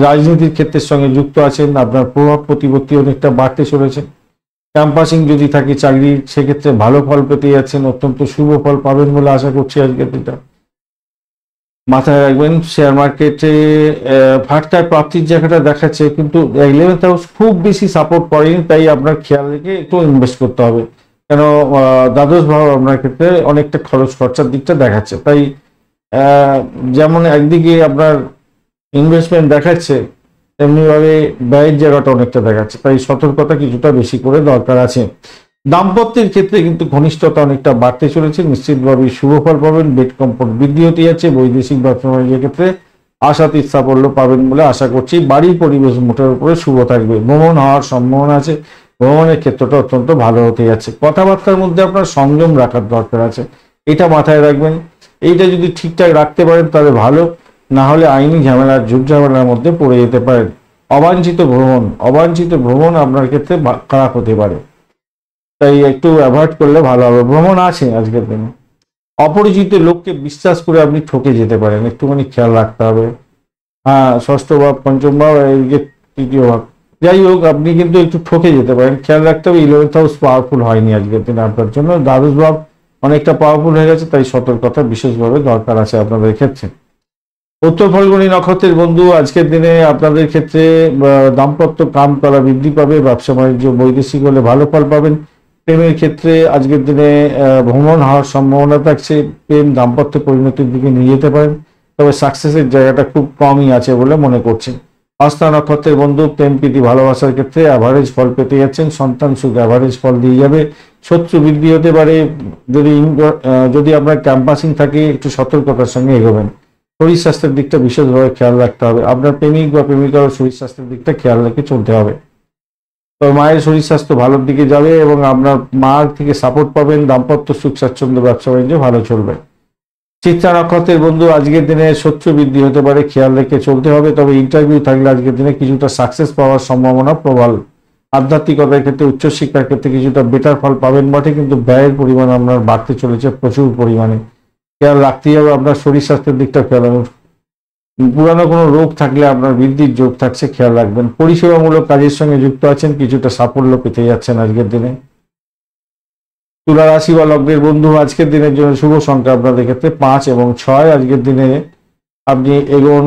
রাজনীতির ক্ষেত্রের সঙ্গে যুক্ত আছেন, আপনার প্রভাব প্রতিপত্তি অনেকটা বাড়তে চলেছে। ক্যাম্পাসিং যদি থাকে চাকরি, সেক্ষেত্রে ভালো ফল পেতে যাচ্ছেন, অত্যন্ত শুভ ফল পাবেন বলে আশা করছি আজকের দিনটা। মাথায় রাখবেন শেয়ার মার্কেটে ফাটকায় প্রাপ্তির জায়গাটা দেখাচ্ছে, কিন্তু 11th হাউস খুব বেশি সাপোর্ট করেনি, তাই আপনার খেয়াল রেখে একটু ইনভেস্ট করতে হবে। কেন দ্বাদশ ভাব আপনার ক্ষেত্রে অনেকটা খরচার দিকটা দেখাচ্ছে। তাই যেমন একদিকে আপনার ইনভেস্টমেন্ট দেখাচ্ছে, তেমনিভাবে ব্যয়ের জায়গাটা অনেকটা দেখাচ্ছে। তাই সতর্কতা কিছুটা বেশি করে দরকার আছে। দাম্পত্যের ক্ষেত্রে কিন্তু ঘনিষ্ঠতা অনেকটা বাড়তে চলেছে, নিশ্চিতভাবে শুভ ফল পাবেন। বেড কম্ফোর্ট বৃদ্ধি হতে যাচ্ছে। বৈদেশিক ব্যবসা বাণিজ্যের ক্ষেত্রে আশাতীত সাফল্য পাবেন বলে আশা করছি। বাড়ির পরিবেশ মোটের উপরে শুভ থাকবে। ভ্রমণ হওয়ার সম্ভাবনা আছে, ভ্রমণের ক্ষেত্রটা অত্যন্ত ভালো হতে যাচ্ছে। কথাবার্তার মধ্যে আপনার সংযম রাখার দরকার আছে, এটা মাথায় রাখবেন। এইটা যদি ঠিকঠাক রাখতে পারেন তাহলে ভালো, না হলে আইনি ঝামেলার ঝুট ঝামেলার মধ্যে পড়ে যেতে পারেন। অবাঞ্ছিত ভ্রমণ আপনার ক্ষেত্রে খারাপ হতে পারে। তাই একটু অ্যাভয়েড করলে ভালো হবে। ভ্রমণ আছে আজকের দিনে। অপরিচিত লোককে বিশ্বাস করে আপনি ঠকে যেতে পারেন, একটুখানি খেয়াল রাখতে হবে। হ্যাঁ, ষষ্ঠ ভাব, পঞ্চম ভাব, এদিকে তৃতীয় ভাব, যাই হোক আপনি কিন্তু একটু ঠকে যেতে পারেন, খেয়াল রাখতে হবে। 11th হাউস পাওয়ারফুল হয়নি আজকের দিনে আপনার জন্য, দ্বাদশ ভাব অনেকটা পাওয়ারফুল হয়ে গেছে, তাই সতর্কতা বিশেষভাবে দরকার আছে আপনাদের ক্ষেত্রে। উত্তর ফাল্গুনী নক্ষত্রের বন্ধু, আজকের দিনে আপনাদের ক্ষেত্রে দাম্পত্য কাম করা বৃদ্ধি পাবে, ব্যবসা বাণিজ্য বৈদেশিক হলে ভালো ফল পাবেন। প্রেমের ক্ষেত্রে আজকের দিনে ভ্রমণ হওয়ার সম্ভাবনা থাকছে, প্রেম দাম্পত্য পরিণতির দিকে নিয়ে যেতে পারেন, তবে সাকসেসের জায়গাটা খুব কমই আছে বলে মনে করছেন। হস্তা নক্ষত্রের বন্ধু, প্রেম প্রীতি ভালোবাসার ক্ষেত্রে অ্যাভারেজ ফল পেতে যাচ্ছেন, সন্তান সুখ অ্যাভারেজ ফল দিয়ে যাবে, শত্রু বৃদ্ধি হতে পারে। যদি আপনার ক্যাম্পাসিং থাকে একটু সতর্কতার সঙ্গে এগোবেন। শরীর স্বাস্থ্যের দিকটা বিশেষভাবে খেয়াল রাখতে হবে, আপনার প্রেমিক বা প্রেমিকার শরীর স্বাস্থ্যের দিকটা খেয়াল রেখে চলতে হবে। তো মায়ের শরীর স্বাস্থ্য ভালোর দিকে যাবে এবং আপনার মার থেকে সাপোর্ট পাবেন, দাম্পত্য সুখ স্বাচ্ছন্দ্য ব্যবসা বাণিজ্য ভালো চলবে। চিত্রা নক্ষত্রের বন্ধু, আজকের দিনে শত্রু বৃদ্ধি হতে পারে, খেয়াল রেখে চলতে হবে, তবে ইন্টারভিউ থাকলে আজকের দিনে কিছুটা সাকসেস পাওয়ার সম্ভাবনা প্রবল। আধ্যাত্মিকতার ক্ষেত্রে উচ্চশিক্ষার ক্ষেত্রে কিছুটা বেটার ফল পাবেন বটে, কিন্তু ব্যয়ের পরিমাণ আপনার বাড়তে চলেছে প্রচুর পরিমাণে, খেয়াল রাখতেই হবে। আপনার শরীর স্বাস্থ্যের দিকটা খেয়াল রাখুন, পুরানো কোনো রোগ থাকলে আপনার বৃদ্ধির যোগ থাকছে, খেয়াল রাখবেন। পরিষেবামূলক কাজের সঙ্গে যুক্ত আছেন, কিছুটা সাফল্য পেতে যাচ্ছেন আজকের দিনে। তুলা রাশি বা লগ্নের বন্ধু, আজকের দিনের জন্য শুভ সংখ্যা আপনাদের ক্ষেত্রে 5 এবং 6। আজকের দিনে আপনি এগোন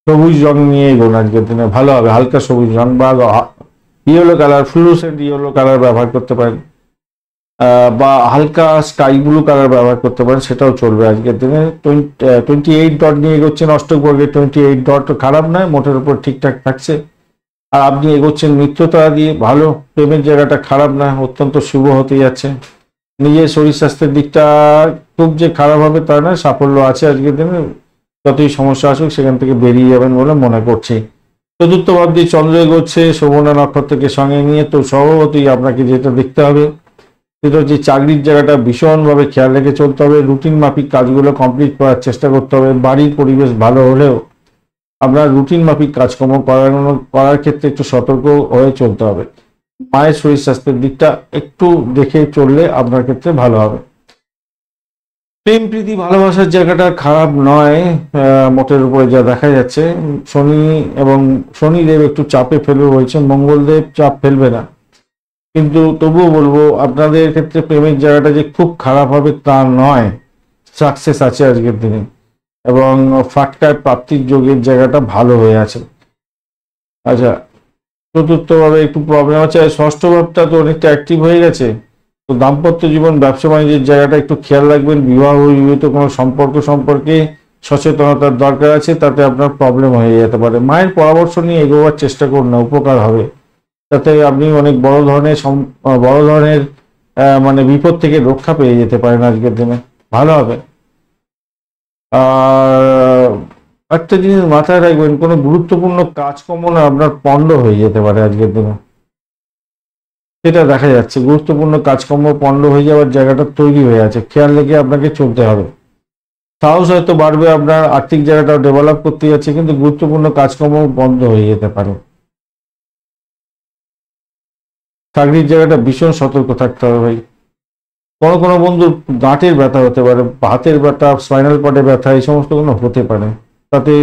সবুজ রং নিয়ে এগোন, আজকের দিনে ভালো হবে। হালকা সবুজ রং বা yellow colour, fluorescent yellow colour ব্যবহার করতে পারেন, বা হালকা স্কাই ব্লু কালার ব্যবহার করতে পারেন, সেটাও চলবে আজকের দিনে। 28 ডট নিয়ে এগোচ্ছেন অষ্টক বর্গের, 28 ডট খারাপ নয়, মোটের উপর ঠিকঠাক থাকছে। আর আপনি এগোচ্ছেন মিত্রতা দিয়ে, ভালো। প্রেমের জায়গাটা খারাপ না, অত্যন্ত শুভ হতে যাচ্ছে। নিজের শরীর স্বাস্থ্যের দিকটা খুব যে খারাপ হবে তা নয়, সাফল্য আছে আজকের দিনে, যতই সমস্যা আসুক সেখান থেকে বেরিয়ে যাবেন বলে মনে করছি। চতুর্থ ভাব দিয়ে চন্দ্র এগোচ্ছে শোভনা নক্ষত্রকে সঙ্গে নিয়ে, তো স্বভাবতই আপনাকে যেটা দেখতে হবে সেটা হচ্ছে চাকরির জায়গাটা ভীষণভাবে খেয়াল রেখে চলতে হবে, রুটিন মাফিক কাজগুলো কমপ্লিট করার চেষ্টা করতে হবে। বাড়ির পরিবেশ ভালো হলেও আপনার রুটিন মাফিক কাজকর্ম করার ক্ষেত্রে একটু সতর্ক হয়ে চলতে হবে। মায়ের শরীর স্বাস্থ্যের দিকটা একটু দেখে চললে আপনার ক্ষেত্রে ভালো হবে। প্রেম প্রীতি ভালোবাসার জায়গাটা খারাপ নয়, মোটের উপরে যা দেখা যাচ্ছে। শনিদেব একটু চাপে ফেলে রয়েছে, মঙ্গলদেব চাপ ফেলবে না, কিন্তু তবুও বলবো আপনাদের ক্ষেত্রে প্রেমের জায়গাটা যে খুব খারাপ হবে তা নয়, সাকসেস আছে আজকের দিনে এবং ফাটকায় প্রাপ্তির যোগের জায়গাটা ভালো হয়ে আছে। আচ্ছা, চতুর্থ ভাবে একটু প্রবলেম আছে, ষষ্ঠ ভাবটা তো অনেকটা অ্যাক্টিভ হয়ে গেছে, তো দাম্পত্য জীবন ব্যবসা বাণিজ্যের জায়গাটা একটু খেয়াল রাখবেন। বিবাহ বিবাহিত কোনো সম্পর্কে সচেতনতার দরকার আছে, তাতে আপনার প্রবলেম হয়ে যেতে পারে। মায়ের পরামর্শ নিয়ে এগোবার চেষ্টা করুন, উপকার হবে, তাতে আপনি অনেক বড় ধরনের মানে বিপদ থেকে রক্ষা পেয়ে যেতে পারেন আজকের দিনে, ভালো হবে। আর একটা জিনিস মাথায় রাখবেন, কোনো গুরুত্বপূর্ণ কাজকর্ম না আপনার পণ্ড হয়ে যেতে পারে আজকের দিনে, সেটা দেখা যাচ্ছে। গুরুত্বপূর্ণ কাজকর্ম পণ্ড হয়ে যাওয়ার জায়গাটা তৈরি হয়ে আছে, খেয়াল রেখে আপনাকে চলতে হবে। সাহস হয়তো বাড়বে, আপনার আর্থিক জায়গাটাও ডেভেলপ করতে যাচ্ছে, কিন্তু গুরুত্বপূর্ণ কাজকর্ম বন্ধ হয়ে যেতে পারে। চাকরির জায়গাটা ভীষণ সতর্ক থাকতে হবে ভাই। কোনো বন্ধুর গাঁটের ব্যথা হতে পারে, হাতের ব্যথা, স্পাইনাল কর্ডে ব্যথা, এই সমস্ত কোনো হতে পারে, তাতে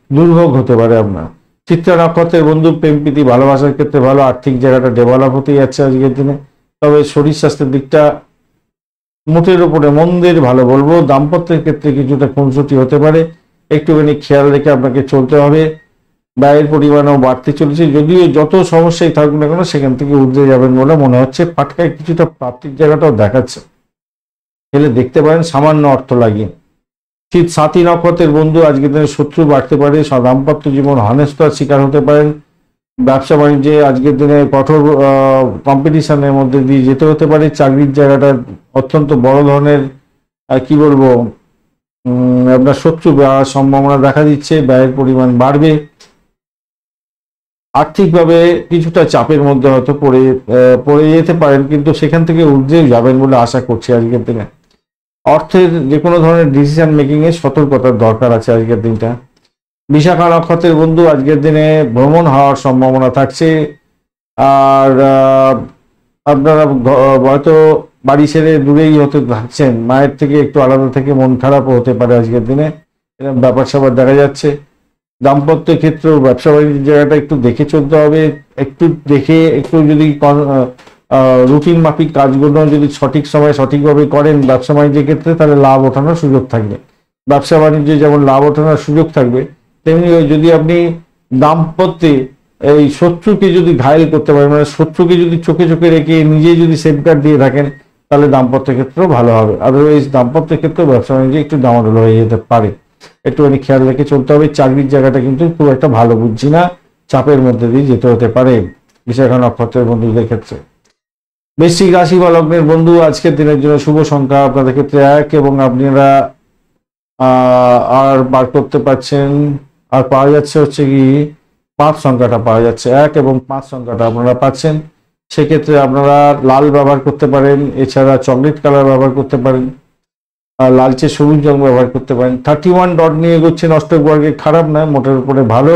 দুর্ভোগ হতে পারে আপনার। চিত্রা নক্ষত্রের বন্ধু, প্রেম প্রীতি ভালোবাসার ক্ষেত্রে ভালো, আর্থিক জায়গাটা ডেভেলপ হতে যাচ্ছে আজকের দিনে, তবে শরীর স্বাস্থ্যের দিকটা মোটের উপরে মন্দের ভালো বলবো। দাম্পত্যের ক্ষেত্রে কিছুটা খুনসুটি হতে পারে, একটুখানি খেয়াল রেখে আপনাকে চলতে হবে। ব্যয়ের পরিমাণও বাড়তে চলেছে, যদিও যত সমস্যাই থাকুক না কেন সেখান থেকে উঠে যাবেন বলে মনে হচ্ছে। ফাটকায় কিছুটা প্রাপ্তির জায়গাটাও দেখাচ্ছে, খেলে দেখতে পারেন সামান্য অর্থ লাগিয়ে। সাথী নক্ষত্রের বন্ধু, আজকের দিনে শত্রু বাড়তে পারে, দাম্পত্য জীবন হেনস্থার শিকার হতে পারেন। ব্যবসা বাণিজ্যে আজকের দিনে কঠোর কম্পিটিশনের মধ্যে দিয়ে যেতে হতে পারে। চাকরির জায়গাটা অত্যন্ত বড় ধরনের কি বলবো আপনার শত্রু বাড়ার সম্ভাবনা দেখা দিচ্ছে, ব্যয়ের পরিমাণ বাড়বে। আর্থিকভাবে কিছুটা চাপের মধ্যে হয়তো পড়ে যেতে পারেন, কিন্তু সেখান থেকে উঠে যাবেন বলে আশা করছি আজকের দিনে। অর্থের যে কোনো ধরনের ডিসিশন মেকিং এ সতর্কতার দরকার আছে আজকের দিনটা। বিশাখা নক্ষত্রের বন্ধু, আজকের দিনে ভ্রমণ হওয়ার সম্ভাবনা থাকছে, আর আপনারা হয়তো বাড়ি ছেড়ে দূরেই হতে থাকছেন, মায়ের থেকে একটু আলাদা থেকে মন খারাপও হতে পারে আজকের দিনে, এরকম ব্যাপার স্যাপার দেখা যাচ্ছে। দাম্পত্য ক্ষেত্রেও ব্যবসা বাণিজ্যের জায়গাটা একটু দেখে চলতে হবে, একটু দেখে একটু যদি রুটিন মাফিক কাজগুলো যদি সঠিক সময়ে সঠিকভাবে করেন ব্যবসা বাণিজ্যের ক্ষেত্রে, তাহলে লাভ ওঠানোর সুযোগ থাকবে। ব্যবসা বাণিজ্যে যেমন লাভ ওঠানোর সুযোগ থাকবে, তেমনি যদি আপনি দাম্পত্যে এই শত্রুকে যদি ঘায়েল করতে পারেন, মানে শত্রুকে যদি চোখে চোখে রেখে নিজে যদি সেফগার্ড দিয়ে থাকেন, তাহলে দাম্পত্য ক্ষেত্রেও ভালো হবে। আদারওয়াইজ দাম্পত্য ক্ষেত্রেও ব্যবসা বাণিজ্যে একটু ডামাডোল হয়ে যেতে পারে, একটুখানি খেয়াল রেখে চলতে হবে। চাকরির জায়গাটা কিন্তু খুব একটা ভালো বুঝছি না, চাপের মধ্যে দিয়ে যেতে হতে পারে বিশাখা নক্ষত্রের বন্ধুদের ক্ষেত্রে। বৃশ্চিক রাশি বা লগ্নের বন্ধু, আজকের দিনের জন্য শুভ সংখ্যা আপনাদের ক্ষেত্রে 1, এবং আপনারা আর বার করতে পারছেন, আর পাওয়া যাচ্ছে হচ্ছে কি 5 সংখ্যাটা পাওয়া যাচ্ছে, 1 এবং 5 সংখ্যাটা আপনারা পাচ্ছেন। সেক্ষেত্রে আপনারা লাল ব্যবহার করতে পারেন, এছাড়া চকলেট কালার ব্যবহার করতে পারেন, লালচে সবুজ রং ব্যবহার করতে পারেন। 31 ডট নিয়ে এগোচ্ছেন অষ্টক বর্গে, খারাপ নয়, মোটের উপরে ভালো।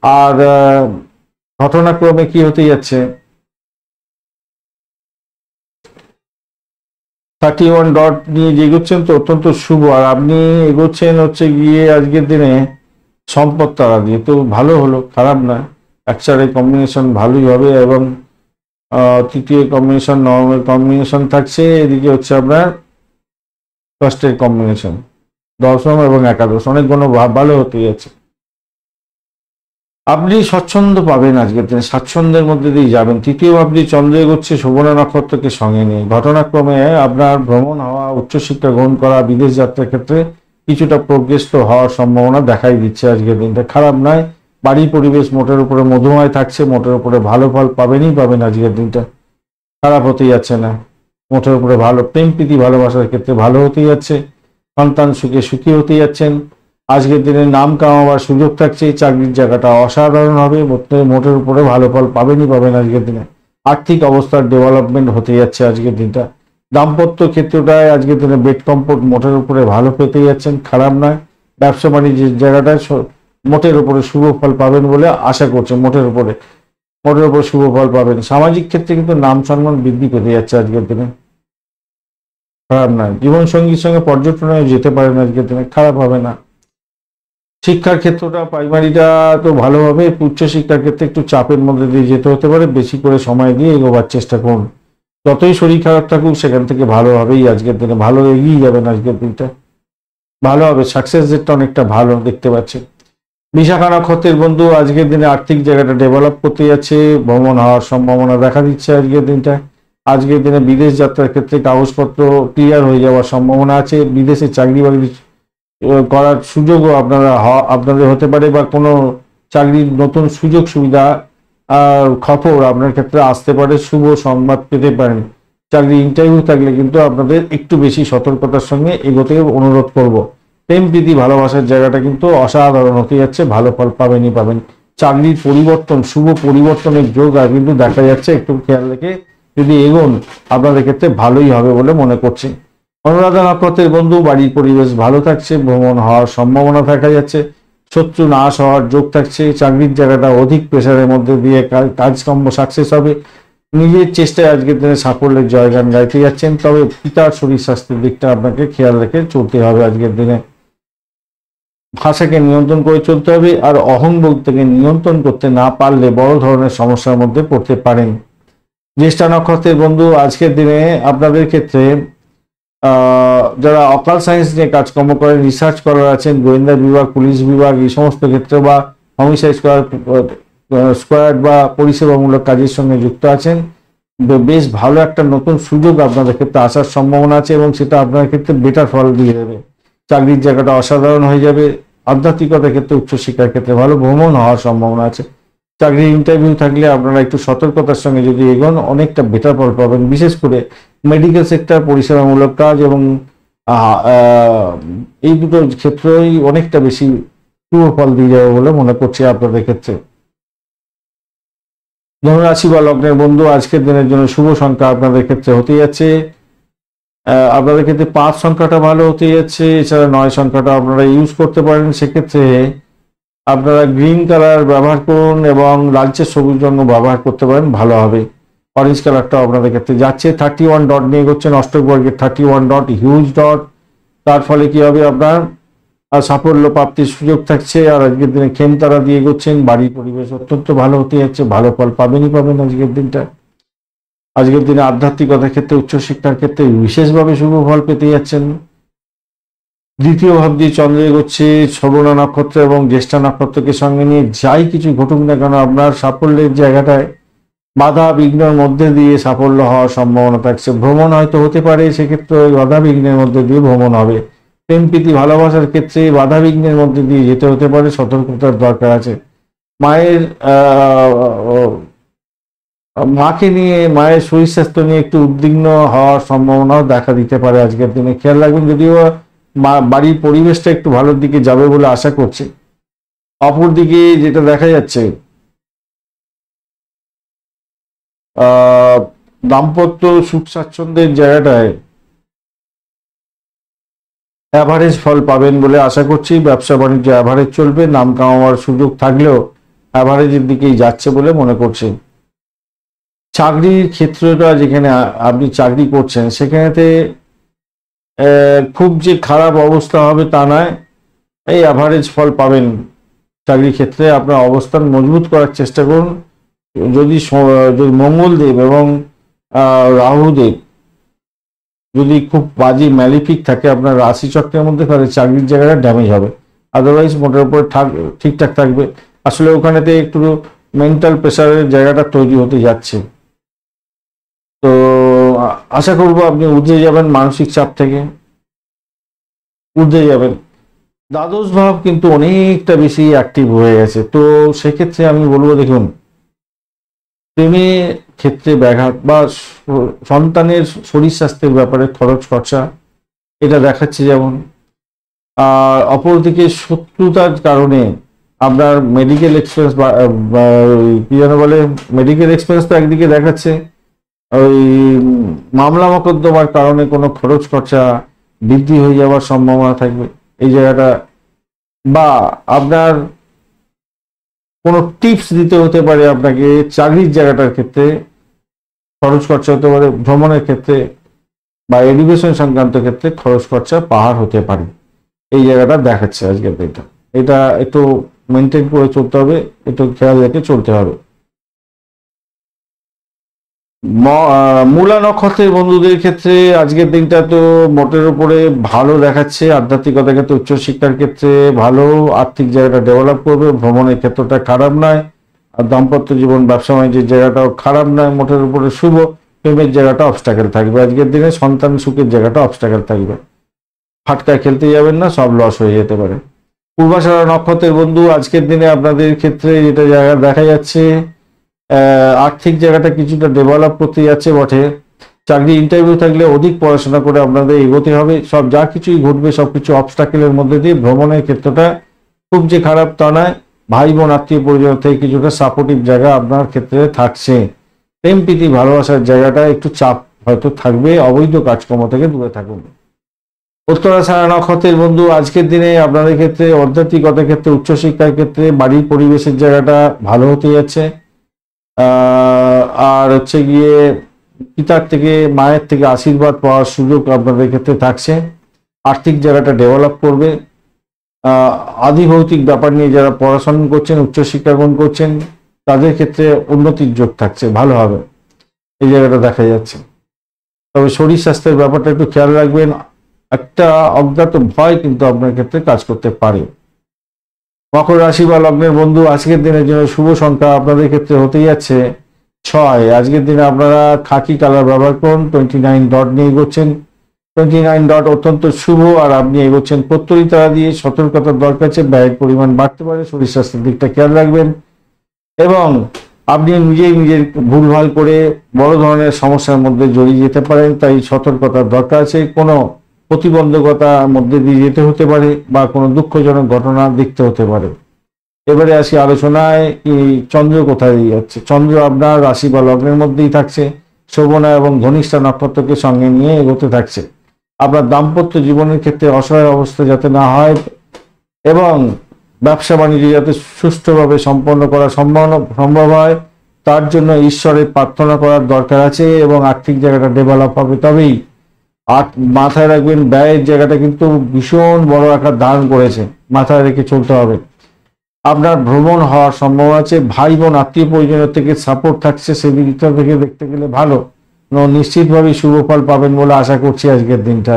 আর ঘটনাক্রমে কি হতে যাচ্ছে, 31 ডট নিয়ে যে এগোচ্ছেন তো অত্যন্ত শুভ। আর আপনি এগোচ্ছেন হচ্ছে গিয়ে আজকের দিনে সম্পদ তারা দিয়ে, তো ভালো হলো, খারাপ নয়। একসাথে কম্বিনেশন ভালোই হবে, এবং তৃতীয় কম্বিনেশন, নবমের কম্বিনেশন থাকছে, এদিকে হচ্ছে আপনার ফার্স্টের কম্বিনেশন, দশম এবং একাদশ, অনেকগুলো ভালো হতে যাচ্ছে। আপনি স্বচ্ছন্দ পাবেন আজকের দিনে, স্বাচ্ছন্দ্যের মধ্যে দিয়ে যাবেন। তৃতীয় ভাবটি চন্দ্র এগোচ্ছে শোভনা নক্ষত্রকে সঙ্গে নিয়ে। ঘটনাক্রমে আপনার ভ্রমণ হওয়া, উচ্চশিক্ষা গ্রহণ করা, বিদেশ যাত্রার ক্ষেত্রে কিছুটা প্রোগ্রেস তো হওয়ার সম্ভাবনা দেখাই দিচ্ছে আজকের দিনটা, খারাপ নয়। বাড়ি পরিবেশ মোটের উপরে মধুময় থাকছে, মোটের উপরে ভালো ফল পাবেন আজকের দিনটা, খারাপ হতে যাচ্ছে না, মোটের উপরে ভালো। প্রেম প্রীতি ভালোবাসার ক্ষেত্রে ভালো হতে যাচ্ছে, সন্তান সুখে সুখী হতে যাচ্ছেন। আজকের দিনে নাম কামাবার সুযোগ থাকছে, চাকরির জায়গাটা অসাধারণ হবে, মোটের উপরে ভালো ফল পাবেন আজকের দিনে। আর্থিক অবস্থার ডেভেলপমেন্ট হতে যাচ্ছে আজকের দিনটা। দাম্পত্য ক্ষেত্রটায় আজকের দিনে বেড কমফোর্ট মোটের উপরে ভালো পেতে যাচ্ছেন, খারাপ নয়। ব্যবসা বাণিজ্যের জায়গাটায় মোটের উপরে শুভ ফল পাবেন বলে আশা করছেন, মোটের উপরে শুভ ফল পাবেন। সামাজিক ক্ষেত্রে কিন্তু নাম সম্মান বৃদ্ধি পেতে যাচ্ছে আজকের দিনে, খারাপ নয়। জীবন সঙ্গীর সঙ্গে পর্যটনে যেতে পারেন আজকের দিনে, খারাপ হবে না। শিক্ষার ক্ষেত্রটা প্রাইমারিটা তো ভালো হবে, উচ্চশিক্ষার ক্ষেত্রে একটু চাপের মধ্যে দিয়ে যেতে হতে পারে, বেশি করে সময় দিয়ে এগোবার চেষ্টা করুন। যতই শরীর খারাপ থাকুক সেখান থেকে ভালো হবেই আজকের দিনে, ভালো এগিয়ে যাবেন আজকের দিনটা, ভালো হবে। সাকসেস রেটটা অনেকটা ভালো দেখতে পাচ্ছেন। বিশাখা নক্ষত্রের বন্ধু, আজকের দিনে আর্থিক জায়গাটা ডেভেলপ করতে যাচ্ছে, ভ্রমণ হওয়ার সম্ভাবনা দেখা দিচ্ছে আজকের দিনটা। আজকের দিনে বিদেশ যাত্রার ক্ষেত্রে কাগজপত্র ক্লিয়ার হয়ে যাওয়ার সম্ভাবনা আছে, বিদেশে চাকরি বাকরি করার সুযোগও আপনাদের হতে পারে, বা কোনো চাকরির নতুন সুযোগ সুবিধা খবর আপনার ক্ষেত্রে আসতে পারে, শুভ সংবাদ পেতে পারেন। চাকরি ইন্টারভিউ থাকলে কিন্তু আপনাদের একটু বেশি সতর্কতার সঙ্গে এগোতে অনুরোধ করব। প্রেম প্রীতি ভালোবাসার জায়গাটা কিন্তু অসাধারণ হতে যাচ্ছে, ভালো ফল পাবেন। চাকরির পরিবর্তন, শুভ পরিবর্তনের যোগ আর কিন্তু দেখা যাচ্ছে, একটু খেয়াল রেখে যদি এগোন আপনাদের ক্ষেত্রে ভালোই হবে বলে মনে করছি। অনুরাধা নক্ষত্রের বন্ধু, বাড়ির পরিবেশ ভালো থাকছে, ভ্রমণ হওয়ার সম্ভাবনা দেখা যাচ্ছে, শত্রু নাশ হওয়ার যোগ থাকছে। চাকরির জায়গাটা অধিক প্রেশারের মধ্যে দিয়ে কাজকর্ম সাকসেস হবে, নিজের চেষ্টায় আজকের দিনে সাফল্যের জয়গান গাইতে যাচ্ছেন। তবে পিতার শরীর স্বাস্থ্যের দিকটা আপনাকে খেয়াল রেখে চলতে হবে আজকের দিনে। ভাষাকে নিয়ন্ত্রণ করে চলতে হবে, আর অহংবোধ থেকে নিয়ন্ত্রণ করতে না পারলে বড় ধরনের সমস্যার মধ্যে পড়তে পারেন। জ্যেষ্ঠা নক্ষত্রের বন্ধু, আজকের দিনে আপনাদের ক্ষেত্রে যারা অকাল সায়েন্স নিয়ে কাজকর্ম করেন, রিসার্চ করার আছেন, গোয়েন্দা বিভাগ, পুলিশ বিভাগ, এই সমস্ত ক্ষেত্রে, বা হোমিসাইড স্কোয়াড বা পরিষেবামূলক কাজের সঙ্গে যুক্ত আছেন, বেশ ভালো একটা নতুন সুযোগ আপনাদের ক্ষেত্রে আসার সম্ভাবনা আছে, এবং সেটা আপনার ক্ষেত্রে বেটার ফল দিয়ে দেবে। চাকরির জায়গাটা অসাধারণ হয়ে যাবে। আধ্যাত্মিকতার ক্ষেত্রে, উচ্চশিক্ষার ক্ষেত্রে ভালো, ভ্রমণ হওয়ার সম্ভাবনা আছে। চাকরির ইন্টারভিউ থাকলে আপনারা একটু সতর্কতার সঙ্গে যদি এগোন, অনেকটা বেটার ফল পাবেন। বিশেষ করে মেডিকেল সেক্টর, পরিষেবামূলক কাজ এবং এই দুটো ক্ষেত্রেই অনেকটা বেশি শুভ ফল দিয়ে যাবে বলে মনে করছি আপনাদের ক্ষেত্রে। ধনুরাশি বা লগ্নের বন্ধু, আজকের দিনের জন্য শুভ সংখ্যা আপনাদের ক্ষেত্রে হতে যাচ্ছে, আপনাদের ক্ষেত্রে 5 সংখ্যাটা ভালো হতে যাচ্ছে, এছাড়া 9 সংখ্যাটা আপনারা ইউজ করতে পারেন। সেক্ষেত্রে আপনারা গ্রিন কালার ব্যবহার করুন এবং লালচে সবুজ রঙ ব্যবহার করতে পারেন, ভালো হবে। অরেঞ্জ কালারটাও আপনাদের ক্ষেত্রে যাচ্ছে। 31 ডট নিয়ে এগোচ্ছেন, অষ্টক বর্গের 31 ডট, হিউজ ডট। তার ফলে কি হবে, আপনার সাফল্য প্রাপ্তির সুযোগ থাকছে। আর আজকের দিনে খেমতারা দিয়ে এগোচ্ছেন, বাড়ির পরিবেশ অত্যন্ত ভালো হতে যাচ্ছে, ভালো ফল পাবেনই পাবেন আজকের দিনটা। আজকের দিনে আধ্যাত্মিকতার ক্ষেত্রে, উচ্চশিক্ষার ক্ষেত্রে বিশেষভাবে শুভ ফল পেতে যাচ্ছেন। দ্বিতীয় ভাব দিয়ে চন্দ্র এগোচ্ছে শ্রবণা নক্ষত্র এবং জ্যেষ্ঠা নক্ষত্রকে সঙ্গে নিয়ে। যাই কিছু ঘটুক না কেন, আপনার সাফল্যের জায়গাটায় বাধা বিঘ্নের মধ্যে দিয়ে সাফল্য হওয়ার সম্ভাবনা থাকছে। ভ্রমণ হয়তো হতে পারে, সেক্ষেত্রে ওই বাধা বিঘ্নের মধ্যে দিয়ে ভ্রমণ হবে। প্রেম প্রীতি ভালোবাসার ক্ষেত্রে বাধা বিঘ্নের মধ্যে দিয়ে যেতে হতে পারে, সতর্কতার দরকার আছে। মায়ের মাকে নিয়ে, মায়ের শরীর স্বাস্থ্য নিয়ে একটু উদ্বিগ্ন হওয়ার সম্ভাবনাও দেখা দিতে পারে আজকের দিনে, খেয়াল রাখবেন। যদিও বাড়ির পরিবেশটা একটু ভালোর দিকে যাবে বলে আশা করছি। অপরদিকে যেটা দেখা যাচ্ছে, দাম্পত্য সুখ স্বাচ্ছন্দ্যের জায়গাটায় অ্যাভারেজ ফল পাবেন বলে আশা করছি। ব্যবসা বাণিজ্য অ্যাভারেজ চলবে, নাম কামাবার সুযোগ থাকলেও অ্যাভারেজের দিকেই যাচ্ছে বলে মনে করছি। চাকরির ক্ষেত্রটা, যেখানে আপনি চাকরি করছেন, সেখানেতে খুব যে খারাপ অবস্থা হবে তা নয়, এই অ্যাভারেজ ফল পাবেন। চাকরির ক্ষেত্রে আপনার অবস্থান মজবুত করার চেষ্টা করুন। যদি মঙ্গলদেব এবং রাহুদেব যদি খুব বাজে ম্যালিফিক থাকে আপনার রাশি চক্রের মধ্যে, তাহলে চাকরির জায়গাটা ড্যামেজ হবে। আদারওয়াইজ মোটের উপরে ঠিকঠাক থাকবে। আসলে ওখানেতে একটু মেন্টাল প্রেশারের জায়গাটা তৈরি হতে যাচ্ছে। তো আশা করব আপনি উঠে যাবেন মানসিক চাপ থেকে, উঠে যাবেন। দ্বাদশ ভাব কিন্তু অনেকটা বেশি অ্যাক্টিভ হয়ে গেছে। তো সেক্ষেত্রে আমি বলবো, দেখুন, প্রেমের ক্ষেত্রে ব্যাঘাত বা সন্তানের শরীর স্বাস্থ্যের ব্যাপারে খরচ খরচা এটা দেখাচ্ছে যেমন। আর অপরদিকে শত্রুতার কারণে আপনার মেডিকেল এক্সপেন্স বা কি যেন বলে, মেডিকেল এক্সপেন্স তো একদিকে দেখাচ্ছে, ওই মামলা মোকদ্দমার কারণে কোনো খরচ খরচা বৃদ্ধি হয়ে যাওয়ার সম্ভাবনা থাকবে এই জায়গাটা। বা আপনার কোনো টিপস দিতে হতে পারে আপনাকে, চাকরির জায়গাটার ক্ষেত্রে খরচ খরচা হতে পারে, ভ্রমণের ক্ষেত্রে বা এডুকেশন সংক্রান্ত ক্ষেত্রে খরচ খরচা পাহাড় হতে পারে। এই জায়গাটা দেখাচ্ছে আজকের দিনটা। এটা একটু মেনটেন করে চলতে হবে, একটু খেয়াল রেখে চলতে হবে। মূলা নক্ষত্রের বন্ধুদের ক্ষেত্রে আজকের দিনটা তো মোটের উপরে ভালো দেখাচ্ছে। আধ্যাত্মিকতার ক্ষেত্রে, উচ্চশিক্ষার ক্ষেত্রে ভালো, আর্থিক জায়গাটা ডেভেলপ করবে, ভ্রমণের ক্ষেত্রটা খারাপ নয়, আর দাম্পত্য জীবন ব্যবসা বাণিজ্যের জায়গাটাও খারাপ নয়, মোটের উপরে শুভ। প্রেমের জায়গাটা অবস্টাকেল থাকবে আজকের দিনে, সন্তান সুখের জায়গাটা অবস্টাকেল থাকবে। ফাটকায় খেলতে যাবেন না, সব লস হয়ে যেতে পারে। পূর্বাষাঢ়া নক্ষত্রের বন্ধু আজকের দিনে আপনাদের ক্ষেত্রে যেটা জায়গা দেখা যাচ্ছে, আর্থিক জায়গাটা কিছুটা ডেভেলপ করতে যাচ্ছে বটে। চাকরি ইন্টারভিউ থাকলে অধিক পড়াশোনা করে আপনাদের এগোতে হবে। সব যা কিছুই ঘটবে সবকিছু অবস্টাকেলের মধ্যে দিয়ে। ভ্রমণের ক্ষেত্রটা খুব যে খারাপ তা নয়, ভাই বোন আত্মীয় পরিজন থেকে কিছুটা সাপোর্টিভ জায়গা আপনার ক্ষেত্রে থাকছে। প্রেম প্রীতি ভালোবাসার জায়গাটা একটু চাপ হয়তো থাকবে, অবৈধ কাজকর্ম থেকে দূরে থাকুন। উত্তরাষাঢ়া নক্ষত্রের বন্ধু আজকের দিনে আপনাদের ক্ষেত্রে আধ্যাত্মিকতার ক্ষেত্রে, উচ্চশিক্ষার ক্ষেত্রে, বাড়ির পরিবেশের জায়গাটা ভালো হতে যাচ্ছে। আর হচ্ছে গিয়ে পিতার থেকে, মায়ের থেকে আশীর্বাদ পাওয়ার সুযোগ আপনাদের ক্ষেত্রে থাকছে। আর্থিক জায়গাটা ডেভেলপ করবে। আদিভৌতিক ব্যাপার নিয়ে যারা পড়াশোনা করছেন, উচ্চশিক্ষা গ্রহণ করছেন, তাদের ক্ষেত্রে উন্নতির যোগ থাকছে, ভালো হবে এই জায়গাটা দেখা যাচ্ছে। তবে শরীর স্বাস্থ্যের ব্যাপারটা একটু খেয়াল রাখবেন। একটা অজ্ঞাত ভয় কিন্তু আপনার ক্ষেত্রে কাজ করতে পারে। মকর রাশি বা লগ্নের বন্ধু আজকের দিনের জন্য শুভ সংখ্যা আপনাদের ক্ষেত্রে হতে যাচ্ছে 6। আজকের দিনে আপনারা খাকি কালার ব্যবহার করুন। 29 ডট নিয়ে এগোচ্ছেন, 29 ডট অত্যন্ত শুভ। আর আপনি এগোচ্ছেন প্রত্যয়ী তারা দিয়ে। সতর্কতার দরকার আছে, ব্যয়ের পরিমাণ বাড়তে পারে, শরীর স্বাস্থ্যের দিকটা খেয়াল রাখবেন। এবং আপনি নিজেই নিজের ভুলভাল করে বড় ধরনের সমস্যার মধ্যে জড়িয়ে যেতে পারেন, তাই সতর্কতার দরকার আছে। কোনো প্রতিবন্ধকতার মধ্যে দিয়ে যেতে হতে পারে বা কোনো দুঃখজনক ঘটনা দেখতে হতে পারে। এবারে আসি আলোচনায়, চন্দ্র কোথায় যাচ্ছে। চন্দ্র আপনার রাশি বা লগ্নের মধ্যেই থাকছে, শোভনা এবং ধনিষ্ঠা নক্ষত্রকে সঙ্গে নিয়ে এগোতে থাকছে। আপনার দাম্পত্য জীবনের ক্ষেত্রে অসহায় অবস্থা যাতে না হয় এবং ব্যবসা বাণিজ্য যাতে সুষ্ঠুভাবে সম্পন্ন করা সম্ভব হয়, তার জন্য ঈশ্বরের প্রার্থনা করার দরকার আছে এবং আর্থিক জায়গাটা ডেভেলপ হবে তবেই। আর মাথায় রাখবেন, ব্যয়ের জায়গাটা কিন্তু ভীষণ বড় আকার ধারণ করেছে, মাথায় রেখে চলতে হবে। আপনার ভ্রমণ হওয়ার সম্ভাবনা আছে, ভাই বোন আত্মীয় পরিজনের থেকে সাপোর্ট থাকছে, সেদিকটা থেকে দেখতে গেলে ভালো, নিশ্চিতভাবে শুভ ফল পাবেন বলে আশা করছি আজকের দিনটা।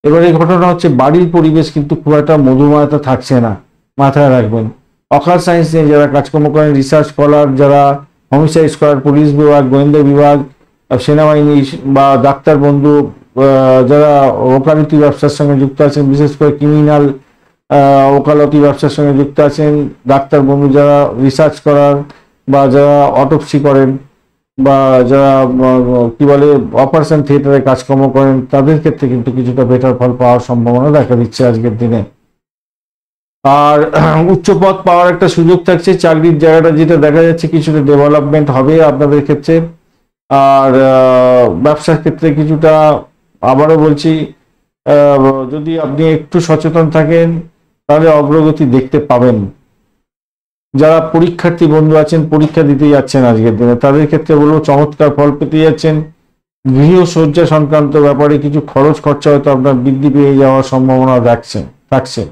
এবারে ঘটনা হচ্ছে, বাড়ির পরিবেশ কিন্তু খুব একটা মধুময়তা থাকছে না, মাথায় রাখবেন। অকাল সায়েন্স নিয়ে যারা কাজকর্ম করেন, রিসার্চ স্কলার যারা, হোমিসাইড স্কলার, পুলিশ বিভাগ, গোয়েন্দা বিভাগ, সেনাবাহিনী বা ডাক্তার বন্ধু যারা ওকালতি ব্যবসার সঙ্গে যুক্ত আছেন, বিশেষ করে ক্রিমিনাল ওকালতি ব্যবসার সঙ্গে যুক্ত আছেন, ডাক্তার বন্ধু যারা রিসার্চ করার বা যারা অটোপসি করেন বা যারা কি বলে অপারেশন থিয়েটারে কাজকর্ম করেন, তাদের ক্ষেত্রে কিন্তু কিছুটা বেটার ফল পাওয়ার সম্ভাবনা দেখা দিচ্ছে আজকের দিনে। আর উচ্চ পদ পাওয়ার একটা সুযোগ থাকছে, চাকরির জায়গাটা যেটা দেখা যাচ্ছে কিছুটা ডেভেলপমেন্ট হবে আপনাদের ক্ষেত্রে। আর ব্যবসার ক্ষেত্রে কিছুটা, আবারও বলছি, যদি আপনি একটু সচেতন থাকেন তাহলে অগ্রগতি দেখতে পাবেন। যারা পরীক্ষার্থী বন্ধু আছেন, পরীক্ষা দিতে যাচ্ছেন আজকের দিনে, তাদের ক্ষেত্রে বলবো চমৎকার ফল পেতে যাচ্ছেন। গৃহসজ্জা সংক্রান্ত ব্যাপারে কিছু খরচ খরচা হয়তো আপনার বৃদ্ধি পেয়ে যাওয়ার সম্ভাবনা থাকছে,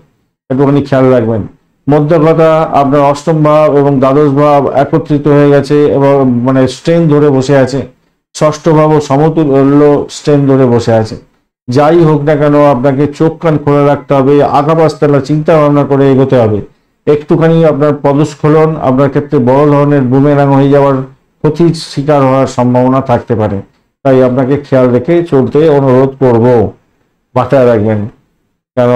একটুখানি খেয়াল রাখবেন। মধ্যে কথা, আপনার অষ্টম ভাব এবং দ্বাদশ ভাব একত্রিত হয়ে গেছে এবং মানে স্ট্রেন ধরে বসে আছে, ষষ্ঠ ভাবও সমতুল্য স্ট্রেন ধরে বসে আছে। যাই হোক না কেন, আপনাকে চোখ কান খোলা রাখতে হবে, আগাপাশতলা চিন্তা ভাবনা করে এগোতে হবে। একটুখানি আপনার পদস্খলন আপনার ক্ষেত্রে বড় ধরনের বুমেরাং হয়ে যাওয়ার, ক্ষতির শিকার হওয়ার সম্ভাবনা থাকতে পারে, তাই আপনাকে খেয়াল রেখে চলতে অনুরোধ করব, মাথায় রাখবেন, কেন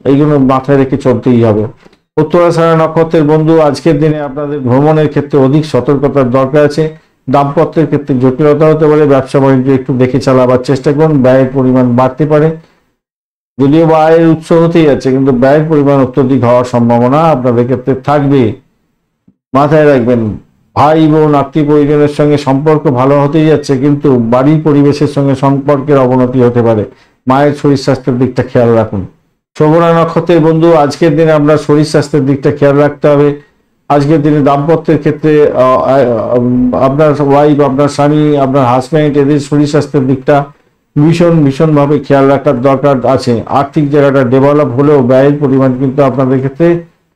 এইগুলো মাথায় রেখে চলতেই হবে। উত্তরাষাঢ়া নক্ষত্রের বন্ধু, আজকের দিনে আপনাদের ভ্রমণের ক্ষেত্রে অধিক সতর্কতার দরকার আছে। দাম্পত্যের ক্ষেত্রে জটিলতা হতে পারে, ব্যবসা বাণিজ্য একটু দেখে চালাবার চেষ্টা করুন, ব্যয়ের পরিমাণ বাড়তে পারে। যদিও ব্যয়ের উৎস হতেই যাচ্ছে, কিন্তু ব্যয়ের পরিমাণ অত্যধিক হওয়ার সম্ভাবনা আপনাদের ক্ষেত্রে থাকবে, মাথায় রাখবেন। ভাই বোন আত্মীয় পরিজনের সঙ্গে সম্পর্ক ভালো হতেই যাচ্ছে, কিন্তু বাড়ির পরিবেশের সঙ্গে সম্পর্কের অবনতি হতে পারে, মায়ের শরীর স্বাস্থ্যের দিকটা খেয়াল রাখুন। শ্রবণা নক্ষত্রের বন্ধু, আজকের দিনে আপনার শরীর স্বাস্থ্যের দিকটা খেয়াল রাখতে হবে। আজকের দিনে দাম্পত্যের ক্ষেত্রে আপনার ওয়াইফ, আপনার স্বামী, আপনার হাজব্যান্ড, এদের শরীর স্বাস্থ্যের দিকটা ভীষণভাবে খেয়াল রাখার দরকার আছে। আর্থিক জায়গাটা ডেভেলপ হলেও ব্যয়ের পরিমাণ কিন্তু আপনাদের ক্ষেত্রে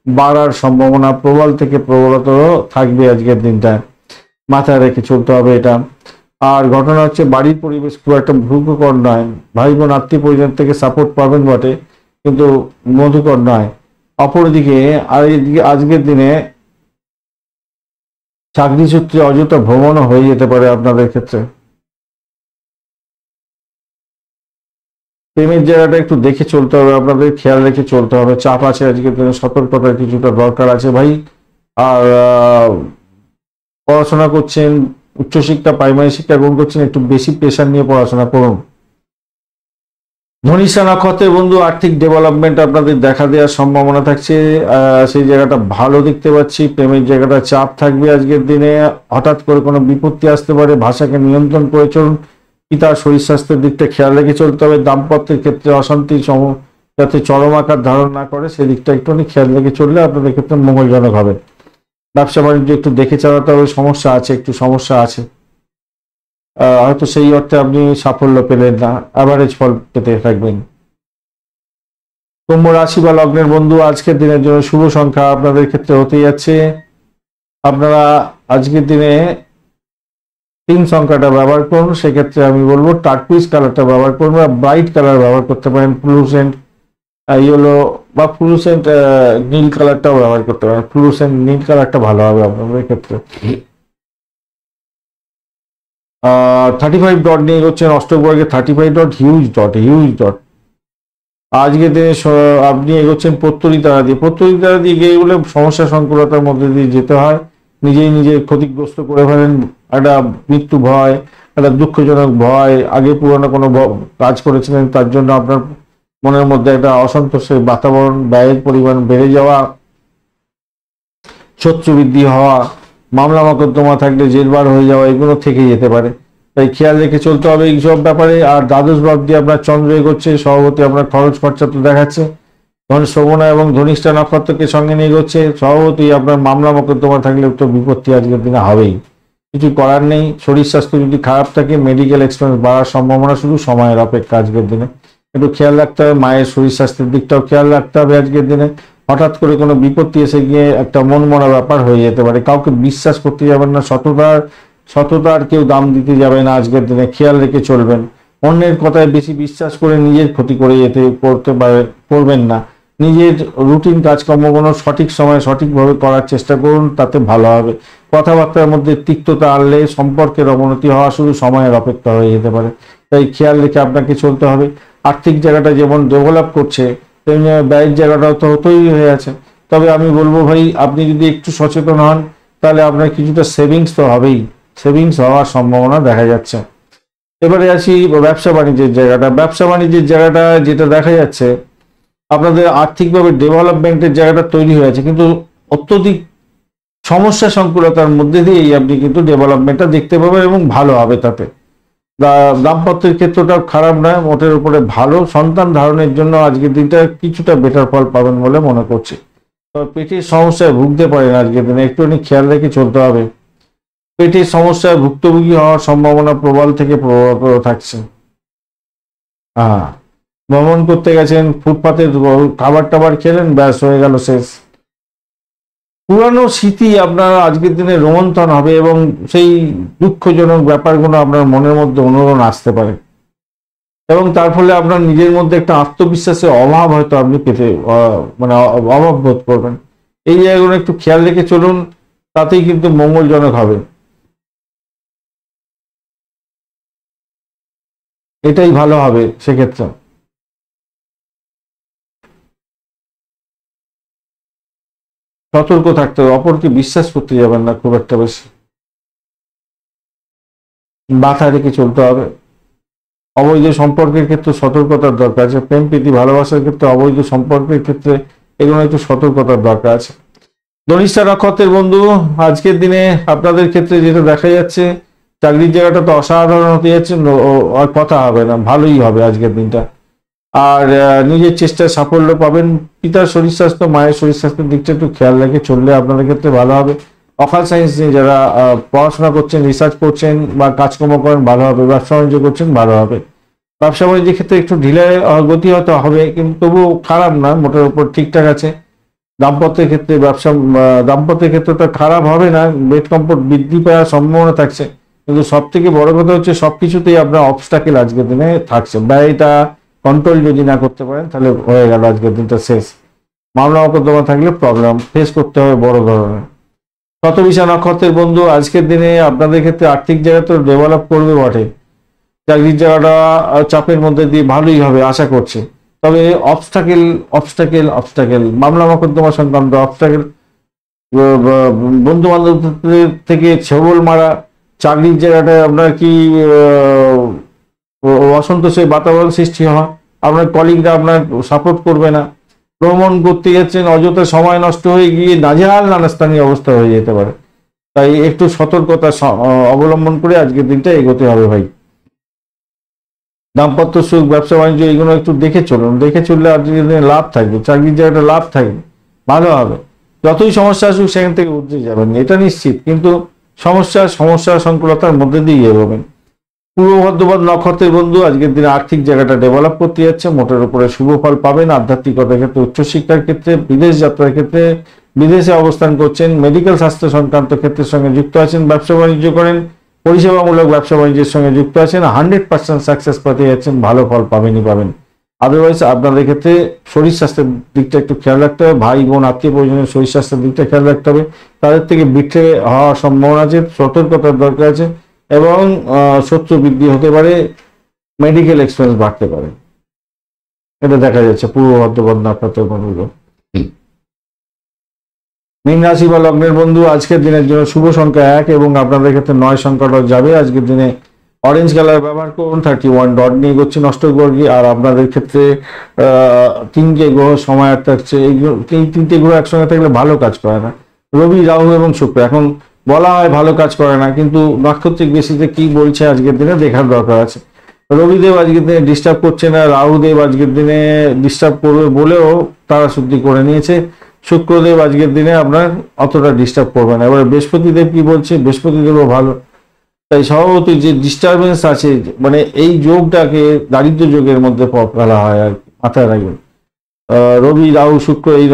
বাড়ার সম্ভাবনা প্রবল থেকে প্রবলতর থাকবে আজকের দিনটায়, মাথায় রেখে চলতে হবে এটা। আর ঘটনা হচ্ছে, বাড়ির পরিবেশ খুব একটা ভুগকর নয়, ভাই বোন আত্মীয় পরিজন থেকে সাপোর্ট পাবেন বটে, কিন্তু মধুকর নয়। অপরদিকে আজকের দিনে চাকরি সূত্রে অযথা ভ্রমণও হয়ে যেতে পারে আপনাদের ক্ষেত্রে। প্রেমের জায়গাটা একটু দেখে চলতে হবে, আপনাদের খেয়াল রেখে চলতে হবে, চাপ আছে আজকের দিনে, সতর্কতার কিছুটা দরকার আছে ভাই। আর পড়াশোনা করছেন, উচ্চশিক্ষা প্রাইমারি শিক্ষা গ্রহণ করছেন, একটু বেশি প্রেশার নিয়ে পড়াশোনা করুন। ধনিষ্ঠা নক্ষত্রের বন্ধু, আর্থিক ডেভেলপমেন্ট আপনাদের দেখা দেওয়ার সম্ভাবনা থাকছে, সেই জায়গাটা ভালো দেখতে পাচ্ছি। প্রেমের জায়গাটা চাপ থাকবে আজকের দিনে, হঠাৎ করে কোনো বিপত্তি আসতে পারে, ভাষাকে নিয়ন্ত্রণ করে চলুন। পিতার শরীর স্বাস্থ্যের দিকটা খেয়াল রেখে চলতে হবে। দাম্পত্যের ক্ষেত্রে অশান্তি যাতে চরম আকার ধারণ না করে, সেদিকটা একটুখানি খেয়াল রেখে চললে আপনাদের ক্ষেত্রে মঙ্গলজনক হবে। ব্যবসা বাণিজ্য একটু দেখে চালাতে হবে, একটু সমস্যা আছে, হয়তো সেই অর্থে আপনি সাফল্য পেলেন না, অ্যাভারেজ ফল পেতে থাকবেন। কুম্ভ রাশি বা লগ্নের বন্ধু, আজকের দিনের জন্য শুভ সংখ্যা আপনাদের ক্ষেত্রে হতে যাচ্ছে, আপনারা আজকের দিনে 3 সংখ্যাটা ব্যবহার করুন। সেক্ষেত্রে আমি বলবো টার্কুইজ কালারটা ব্যবহার করুন বা ব্রাইট কালার ব্যবহার করতে পারেন, ফ্লুসেন্ট ইয়েলো বা ফ্লুসেন্ট নীল কালারটাও ব্যবহার করতে পারেন। ফ্লুসেন্ট নীল কালারটা ভালো হবে আপনাদের ক্ষেত্রে। 35 ডট নিয়ে এগোচ্ছেন অষ্টক বর্গে, 35 ডট হিউজ ডট। আজকের দিনে আপনি এগোচ্ছেন পত্তরি তারা দিয়ে গিয়ে এগুলো সমস্যা সংকুলতার মধ্যে দিয়ে যেতে হয়, নিজেই ক্ষতিগ্রস্ত করে ফেলেন। একটা মৃত্যু ভয়, একটা দুঃখজনক ভয়, আগে পুরনো কোনো কাজ করেছিলেন তার জন্য আপনার মনের মধ্যে একটা অসন্তোষের বাতাবরণ, ব্যয়ের পরিমাণ বেড়ে যাওয়া, শত্রু বৃদ্ধি হওয়া, মামলা মকদ্দমা থাকলে জেলবার হয়ে যাওয়া, এগুলো থেকে যেতে পারে, তাই খেয়াল রেখে চলতে হবে এইসব ব্যাপারে। আর দ্বাদশ ভাব দিয়ে আপনার চন্দ্র এগোচ্ছে, স্বভাবতই আপনার খরচ খরচা তো দেখাচ্ছে, শ্রবণা এবং ধনিষ্ঠা নক্ষত্রকে সঙ্গে নিয়ে এগোচ্ছে। স্বভাবতই আপনার মামলা মোকদ্দমা থাকলে তো বিপত্তি আজকের দিনে হবেই, কিছু করার নেই। শরীর স্বাস্থ্য যদি খারাপ থাকে মেডিকেল এক্সপেন্স বাড়ার সম্ভাবনা, শুধু সময়ের অপেক্ষা। আজকের দিনে একটু খেয়াল রাখতে হবে, মায়ের শরীর স্বাস্থ্যের দিকটাও খেয়াল রাখতে হবে। আজকের দিনে হঠাৎ করে কোনো বিপত্তি এসে গিয়ে একটা মন মরা ব্যাপার হয়ে যেতে পারে। কাউকে বিশ্বাস করতে যাবেন না, সততার কেউ দাম দিতে যাবে না। আজকের দিনে খেয়াল রেখে চলবেন। অন্যের কথায় বেশি বিশ্বাস করে নিজের ক্ষতি করে করবেন না। নিজের রুটিন কাজকর্মগুলো সঠিক সময়ে সঠিকভাবে করার চেষ্টা করুন, তাতে ভালো হবে। কথাবার্তার মধ্যে তিক্ততা আনলে সম্পর্কের অবনতি হওয়া শুধু সময়ের অপেক্ষা হয়ে যেতে পারে। তাই খেয়াল রেখে আপনাকে চলতে হবে। আর্থিক জায়গাটা যেমন ডেভেলপ করছে, তেমনি ব্যয়ের জায়গাটাও তো হতেই হয়ে আছে। তবে আমি বলবো ভাই, আপনি যদি একটু সচেতন হন তাহলে আপনার কিছুটা সেভিংস তো হবেই, সেভিংস হওয়ার সম্ভাবনা দেখা যাচ্ছে। এবারে আসি ব্যবসা বাণিজ্যের জায়গাটা। ব্যবসা বাণিজ্যের জায়গাটা যেটা দেখা যাচ্ছে, আপনাদের আর্থিকভাবে ডেভেলপমেন্টের জায়গাটা তৈরি হয়েছে, কিন্তু অত্যধিক সমস্যা সংকুলতার মধ্যে দিয়েই আপনি কিন্তু ডেভেলপমেন্টটা দেখতে পাবেন এবং ভালো হবে। তাতে দাম্পত্যের ক্ষেত্রটাও খারাপ নয়, মোটের উপরে ভালো। সন্তান ধারণের জন্য আজকের দিনটা কিছুটা বেটার ফল পাবেন বলে মনে করছি। তবে পেটের সমস্যায় ভুগতে পারেন আজকের দিনে, একটুখানি খেয়াল রেখে চলতে হবে। পেটের সমস্যায় ভুক্তভোগী হওয়ার সম্ভাবনা প্রবল থেকে প্রবল থাকছে। ভ্রমণ করতে গেছেন, ফুটপাতে খাবার টাবার খেলেন, ব্যাস হয়ে গেল শেষ। পুরানো স্মৃতি আপনার আজকের দিনে রোমন্থন হবে এবং সেই দুঃখজনক ব্যাপারগুলো আপনার মনের মধ্যে অনুরণন আসতে পারে এবং তার ফলে আপনার নিজের মধ্যে একটা আত্মবিশ্বাসের অভাব হয়তো আপনি পেতে মানে অভাব বোধ করবেন। এই জায়গাগুলো একটু খেয়াল রেখে চলুন, তাতেই কিন্তু মঙ্গলজনক হবে। এটাই ভালো হবে সেক্ষেত্রে। সতর্ক থাকতে হবে, অপরকে বিশ্বাস করতে যাবেন না খুব একটা বেশি, মাথায় রেখে চলতে হবে। অবৈধ সম্পর্কের ক্ষেত্রে সতর্কতার দরকার আছে। প্রেম প্রীতি ভালোবাসার ক্ষেত্রে, অবৈধ সম্পর্কের ক্ষেত্রে এগুলো একটু সতর্কতার দরকার আছে। ধনিষ্ঠা নক্ষত্রের বন্ধু, আজকের দিনে আপনাদের ক্ষেত্রে যেটা দেখা যাচ্ছে, চাকরির জায়গাটা তো অসাধারণ হতে যাচ্ছে, আর কথা হবে না, ভালোই হবে আজকের দিনটা। আর নিজের চেষ্টায় সাফল্য পাবেন। পিতার শরীর স্বাস্থ্য, মায়ের শরীর স্বাস্থ্যের দিকটা একটু খেয়াল রেখে চললে আপনাদের ক্ষেত্রে ভালো হবে। অকাল সায়েন্স নিয়ে যারা পড়াশোনা করছেন, রিসার্চ করছেন বা কাজকর্ম করেন, ভালো হবে। ব্যবসা বাণিজ্য করছেন, ভালো হবে। ব্যবসা বাণিজ্যের ক্ষেত্রে একটু ঢিলে গতি হয়তো হবে, কিন্তু তবুও খারাপ না, মোটের উপর ঠিকঠাক আছে। দাম্পত্যের ক্ষেত্রে তো খারাপ হবে না, বেড কম্ফোর্ট বৃদ্ধি পাওয়ার সম্ভাবনা থাকছে। কিন্তু সব থেকে বড় কথা হচ্ছে, সবকিছুতেই আপনার অবস্টাকেল আজকের দিনে থাকছে। ব্যয়টা কন্ট্রোল যদি না করতে পারেন তাহলে হয়ে গেল আজকের দিনটা শেষ। মামলা মোকদ্দমা থাকলে প্রবলেম ফেস করতে হবে বড় ধরনের। শতবিশা নক্ষত্রের বন্ধু, আজকের দিনে আপনাদের ক্ষেত্রে আর্থিক জায়গা তো ডেভেলপ করবে বটে, চাকরির জায়গাটা চাপের মধ্যে দিয়ে ভালোই হবে আশা করছি। তবে অবস্টাকেল মামলা মোকদ্দমা সংক্রান্ত অবস্টাকেল, বন্ধু বান্ধবদের থেকে ছেবল মারা, চাকরির জায়গাটায় আপনার কি অসন্তোষের বাতাবরণ সৃষ্টি হয়, আপনার কলিগরা আপনার সাপোর্ট করবে না। ভ্রমণ করতে যাচ্ছেন, অযথা সময় নষ্ট হয়ে গিয়ে নাজেহাল নানাস্থানীয় অবস্থা হয়ে যেতে পারে। তাই একটু সতর্কতা অবলম্বন করে আজকের দিনটা এগোতে হবে ভাই। দাম্পত্য সুখ, ব্যবসা বাণিজ্য এগুলো একটু দেখে চলুন, দেখে চললে আজকের দিনে লাভ থাকবে, চাকরির জায়গাটা লাভ থাকবে, ভালো হবে। যতই সমস্যা আসুক সেখান থেকে উঠতে যাবেন এটা নিশ্চিত, কিন্তু সমস্যা সংকুলতার মধ্যে দিয়ে এগোবেন। পূর্ব ভদ্রপদ নক্ষত্রের বন্ধু, আজকের দিনে আর্থিক জায়গাটা ডেভেলপ করতে যাচ্ছে, মোটের উপরে শুভ ফল পাবেন। আধ্যাত্মিকতার ক্ষেত্রে, উচ্চশিক্ষার ক্ষেত্রে, বিদেশ যাত্রার ক্ষেত্রে, বিদেশে অবস্থান করছেন, মেডিকেল স্বাস্থ্য সংক্রান্ত ক্ষেত্রের সঙ্গে যুক্ত আছেন, ব্যবসা বাণিজ্য করেন, পরিষেবামূলক ব্যবসা বাণিজ্যের সঙ্গে যুক্ত আছেন, 100% সাকসেস পেতে যাচ্ছেন, ভালো ফল পাবেন। আদারওয়াইজ আপনাদের ক্ষেত্রে শরীর স্বাস্থ্যের দিকটা একটু খেয়াল রাখতে হবে। ভাই বোন আত্মীয় পরিজনের শরীর স্বাস্থ্যের দিকটা খেয়াল রাখতে হবে, তাদের থেকে বিট্রে হওয়ার সম্ভাবনা আছে, সতর্কতার দরকার আছে। এবং শত্রু বৃদ্ধি হতে পারে, মেডিকেল এক্সপেন্স বাড়তে পারে, এটা দেখা যাচ্ছে পূর্ব ভদ্রপদ নক্ষত্রের বন্ধুগুলো। মীন রাশি বা লগ্নের বন্ধু, আজকের দিনের জন্য শুভ সংখ্যা 1 এবং আপনাদের ক্ষেত্রে 9 সংখ্যাটা যাবে। আজকের দিনে অরেঞ্জ কালার ব্যবহার করুন। 31 ডট নিয়ে করছি নষ্টবর্গী। আর আপনাদের ক্ষেত্রে 3টে গ্রহ সময় থাকছে, এই 3টে গ্রহ একসঙ্গে থাকলে ভালো কাজ করে না। রবি, রাহু এবং শুক্র, এখন বলা হয় ভালো কাজ করে না, কিন্তু নাক্ষত্রিক বেসিসে কি বলছে আজকের দিনে দেখার দরকার আছে। রবিদেব আজকের দিনে ডিস্টার্ব করছে না, রাহুদেব আজকের দিনে ডিস্টার্ব করবে বলেও তারা শুদ্ধি করে নিয়েছে। শুক্রদেব আজকের দিনে আপনার অতটা ডিস্টার্ব করবে না। এবার বৃহস্পতিদেব কি বলছে? বৃহস্পতিদেবও ভালো। তাই স্বভাবতই যে ডিস্টারবেন্স আছে, মানে এই যোগটাকে দারিদ্র যোগের মধ্যে ফেলা হয় আর কি, মাথায় রাখবেন। রবি রাহু শুক্র এই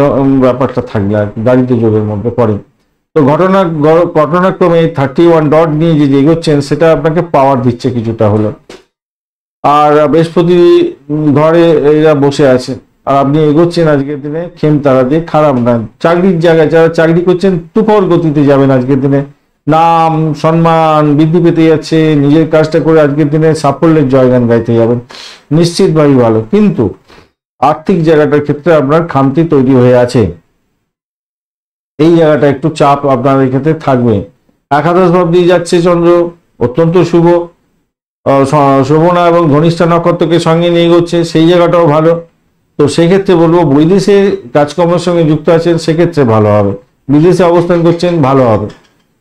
ব্যাপারটা থাকলে আর কি দারিদ্র যোগের মধ্যে পড়ে। তো ঘটনাক্রমে 31 ডট নিয়ে যে এগোচ্ছেন সেটা আপনাকে পাওয়ার দিচ্ছে কিছুটা হলো। আর বৃহস্পতি ঘরে এরা বসে আছে আর আপনি এগোচ্ছেন আজকের দিনে খেম তারা দিয়ে, খারাপ না। চাকরির জায়গায় যারা চাকরি করছেন তুফর গতিতে যাবেন আজকের দিনে, নাম সম্মান বৃদ্ধি পেতে যাচ্ছে, নিজের কাজটা করে আজকের দিনে সাফল্যের জয়গান গাইতে যাবেন, নিশ্চিতভাবেই ভালো। কিন্তু আর্থিক জায়গাটার ক্ষেত্রে আপনার খামতি তৈরি হয়ে আছে, এই জায়গাটা একটু চাপ আপনার ক্ষেত্রে থাকবে। একাদশ ভাব দিয়ে যাচ্ছে চন্দ্র, অত্যন্ত শুভ। শোভনা এবং ধনিষ্ঠা নক্ষত্রকে সঙ্গে নিয়ে এগোচ্ছে, সেই জায়গাটাও ভালো। তো সেক্ষেত্রে বলবো বৈদেশে কাজকর্মের সঙ্গে যুক্ত আছেন, সেক্ষেত্রে ভালো হবে। বিদেশে অবস্থান করছেন, ভালো হবে।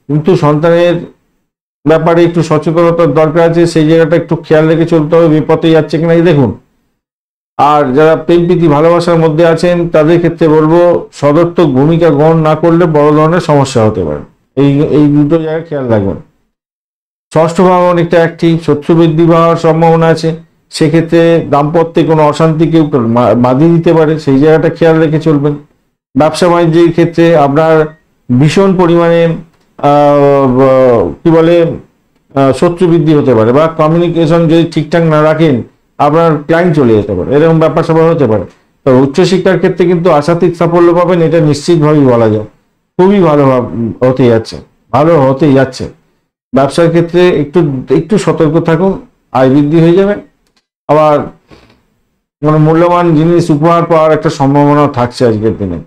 কিন্তু সন্তানের ব্যাপারে একটু সচেতনতার দরকার আছে, সেই জায়গাটা একটু খেয়াল রেখে চলতে হবে, বিপদে যাচ্ছে কিনা এই দেখুন। আর যারা প্রেম প্রীতি ভালোবাসার মধ্যে আছেন তাদের ক্ষেত্রে বলবো সদর্থক ভূমিকা গ্রহণ না করলে বড় ধরনের সমস্যা হতে পারে। এই দুটো জায়গায় খেয়াল রাখবেন। ষষ্ঠ ভাব অনেকটা অ্যাক্টিভ, শত্রু বৃদ্ধি পাওয়ার সম্ভাবনা আছে, সেক্ষেত্রে দাম্পত্যে কোনো অশান্তি কেউ বাঁধিয়ে দিতে পারে, সেই জায়গাটা খেয়াল রেখে চলবেন। ব্যবসা বাণিজ্যের ক্ষেত্রে আপনার ভীষণ পরিমাণে কি বলে শত্রু বৃদ্ধি হতে পারে, বা কমিউনিকেশন যদি ঠিকঠাক না রাখেন আপনার ক্লায়েন্ট চলে যেতে পারে, এরকম ব্যাপার স্যাপার হতে পারে। তো উচ্চশিক্ষার ক্ষেত্রে কিন্তু আশাতীত সাফল্য পাবেন, এটা নিশ্চিতভাবেই বলা যায়। খুবই ভালো হতে যাচ্ছে, ভালো হতে যাচ্ছে। ব্যবসার ক্ষেত্রে একটু সতর্ক থাকুন, আয় বৃদ্ধি হয়ে যাবে। আবার মানে মূল্যবান জিনিস উপহার পাওয়ার একটা সম্ভাবনা থাকছে আজকের দিনে।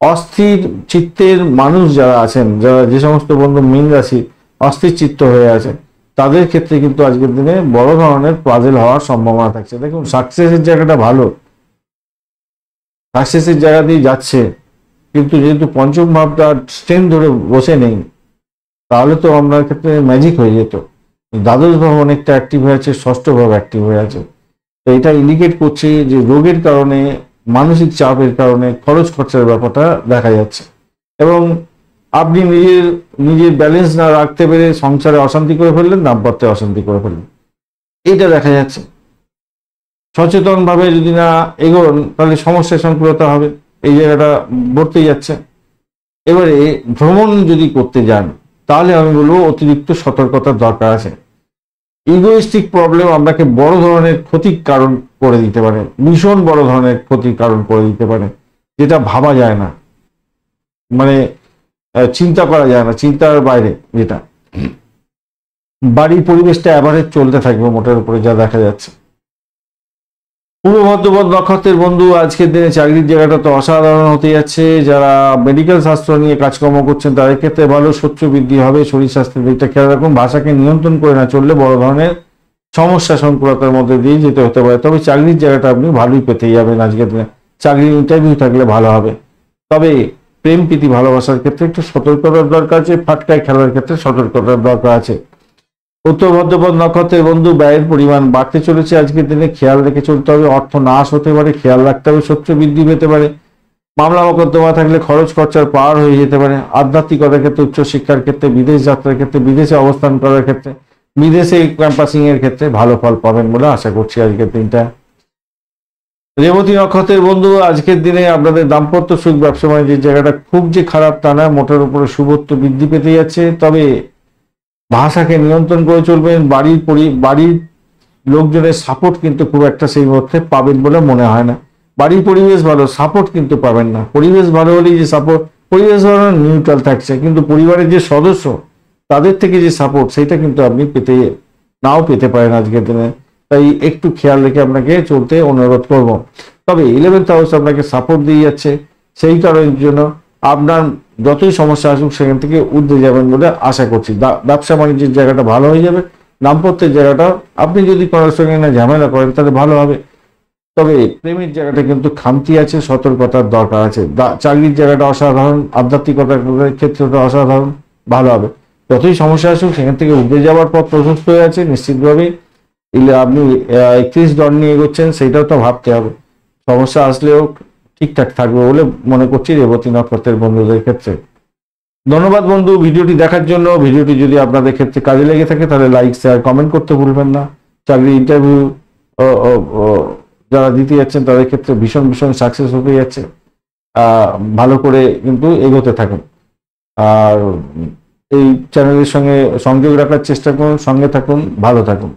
অস্থির চিত্তের মানুষ যারা আছেন, যারা যে সমস্ত বন্ধু মীন রাশি অস্থির চিত্ত হয়ে আছে, তাদের ক্ষেত্রে কিন্তু আজকের দিনে বড় ধরনের পাজেল হওয়ার সম্ভাবনা থাকছে। দেখুন সাকসেসের জায়গাটা ভালো, সাকসেসের জায়গা দিয়ে যাচ্ছে, কিন্তু যেহেতু পঞ্চম ভাবটা স্ট্রেন ধরে বসে নেই, তাহলে তো আপনার ক্ষেত্রে ম্যাজিক হয়ে যেত। দ্বাদশ ভাব অনেকটা অ্যাক্টিভ হয়ে আছে, ষষ্ঠ ভাব অ্যাক্টিভ হয়ে আছে। তো এটা ইন্ডিকেট করছে যে রোগের কারণে, মানসিক চাপের কারণে খরচ খরচার ব্যাপারটা দেখা যাচ্ছে, এবং আপনি নিজের ব্যালেন্স না রাখতে পেরে সংসারে অশান্তি করে ফেললেন, দাম্পত্যে অশান্তি করে ফেললেন, এটা দেখা যাচ্ছে। সচেতনভাবে যদি না এগোন তাহলে সমস্যার সংকুলতা হবে, এই জায়গাটা বর্তেই যাচ্ছে। এবারে ভ্রমণ যদি করতে যান তাহলে আমি বলবো অতিরিক্ত সতর্কতার দরকার আছে। ইগোইস্টিক প্রবলেম আপনাকে বড় ধরনের ক্ষতির কারণ করে দিতে পারে, ভীষণ বড় ধরনের ক্ষতির কারণ করে দিতে পারে, যেটা ভাবা যায় না, মানে চিন্তা করা যায় না, চিন্তার বাইরে। যেটা বাড়ির পরিবেশটা অ্যাভারেজ চলতে থাকবে মোটের উপরে, যা দেখা যাচ্ছে। পূর্ব ভদ্রপদ নক্ষত্রের বন্ধু আজকের দিনে চাকরির জায়গাটা তো অসাধারণ হতে যাচ্ছে। যারা মেডিকেল শাস্ত্র নিয়ে কাজকর্ম করছেন তাদের ক্ষেত্রে ভালো, শত্রু বৃদ্ধি হবে, শরীর স্বাস্থ্যের দিকটা খেয়াল রাখুন। ভাষাকে নিয়ন্ত্রণ করে না চললে বড় ধরনের সমস্যা সংকুলতার মধ্যে দিয়ে যেতে হতে পারে। তবে চাকরির জায়গাটা আপনি ভালোই পেতে যাবেন আজকের দিনে, চাকরির ইন্টারভিউ থাকলে ভালো হবে। তবে প্রেম প্রীতি ভালোবাসার ক্ষেত্রে একটু সতর্কতার দরকার আছে, ফাটকায় খেলার ক্ষেত্রে সতর্কতার দরকার আছে। উত্তর ভদ্রপদ নক্ষত্রের বন্ধু ব্যয়ের পরিমাণ বাড়তে চলেছে আজকের দিনে, খেয়াল রেখে চলতে হবে। অর্থ নাশ হতে পারে, খেয়াল রাখতে হবে। শত্রু বৃদ্ধি পেতে পারে, মামলা মোকদ্দমা থাকলে খরচ খরচার পার হয়ে যেতে পারে। আধ্যাত্মিকতার ক্ষেত্রে, উচ্চশিক্ষার ক্ষেত্রে, বিদেশ যাত্রার ক্ষেত্রে, বিদেশে অবস্থান করার ক্ষেত্রে, বিদেশে ক্যাম্পাসিং এর ক্ষেত্রে ভালো ফল পাবেন বলে আশা করছি আজকের দিনটা। রেবতী নক্ষত্রের বন্ধু আজকের দিনে আপনাদের দাম্পত্য সুখ, ব্যবসা বাণিজ্যের জায়গাটা খুব যে খারাপ তা না, মোটের উপরে শুভত্ব বৃদ্ধি পেতে যাচ্ছে। তবে ভাষাকে নিয়ন্ত্রণ করে চলবেন। বাড়ির লোকজনের সাপোর্ট কিন্তু খুব একটা সেই মুহূর্তে পাবেন বলে মনে হয় না। বাড়ির পরিবেশ ভালো, সাপোর্ট কিন্তু পাবেন না। পরিবেশ ভালো হলেই যে সাপোর্ট, পরিবেশ ভালো নিউট্রাল থাকছে, কিন্তু পরিবারের যে সদস্য তাদের থেকে যে সাপোর্ট সেটা কিন্তু আপনি নাও পেতে পারেন আজকের দিনে। তাই একটু খেয়াল রেখে আপনাকে চলতে অনুরোধ করব। তবে 11th হাউস আপনাকে সাপোর্ট দিয়ে যাচ্ছে, সেই কারণের জন্য আপনার যতই সমস্যা আসুক সেখান থেকে উঠে যাবেন বলে আশা করছি। ব্যবসা বাণিজ্যের জায়গাটা ভালো হয়ে যাবে, দাম্পত্যের জায়গাটা আপনি যদি কারোর সঙ্গে না ঝামেলা করেন তাহলে ভালো হবে। তবে প্রেমের জায়গাটা কিন্তু খামতি আছে, সতর্কতার দরকার আছে। চাকরির জায়গাটা অসাধারণ, আধ্যাত্মিকতার ক্ষেত্রটা অসাধারণ, ভালো হবে। যতই সমস্যা আসুক সেখান থেকে উঠে যাওয়ার পর প্রশস্ত হয়ে আছে নিশ্চিতভাবেই। আপনি 31 ডট নিয়ে এগোচ্ছেন, সেটাও তো ভাবতে হবে। সমস্যা আসলেও ঠিকঠাক থাকবে বলে মনে করছি রেবতী নক্ষত্রের বন্ধুদের ক্ষেত্রে। ধন্যবাদ বন্ধু ভিডিওটি দেখার জন্য। ভিডিওটি যদি আপনাদের ক্ষেত্রে কাজে লেগে থাকে তাহলে লাইক, শেয়ার, কমেন্ট করতে ভুলবেন না। চাকরির ইন্টারভিউ যারা দিতে যাচ্ছেন তাদের ক্ষেত্রে ভীষণ ভীষণ সাকসেস হতে যাচ্ছে। ভালো করে কিন্তু এগোতে থাকুন, আর এই চ্যানেলের সঙ্গে সংযোগ রাখার চেষ্টা করুন, সঙ্গে থাকুন, ভালো থাকুন।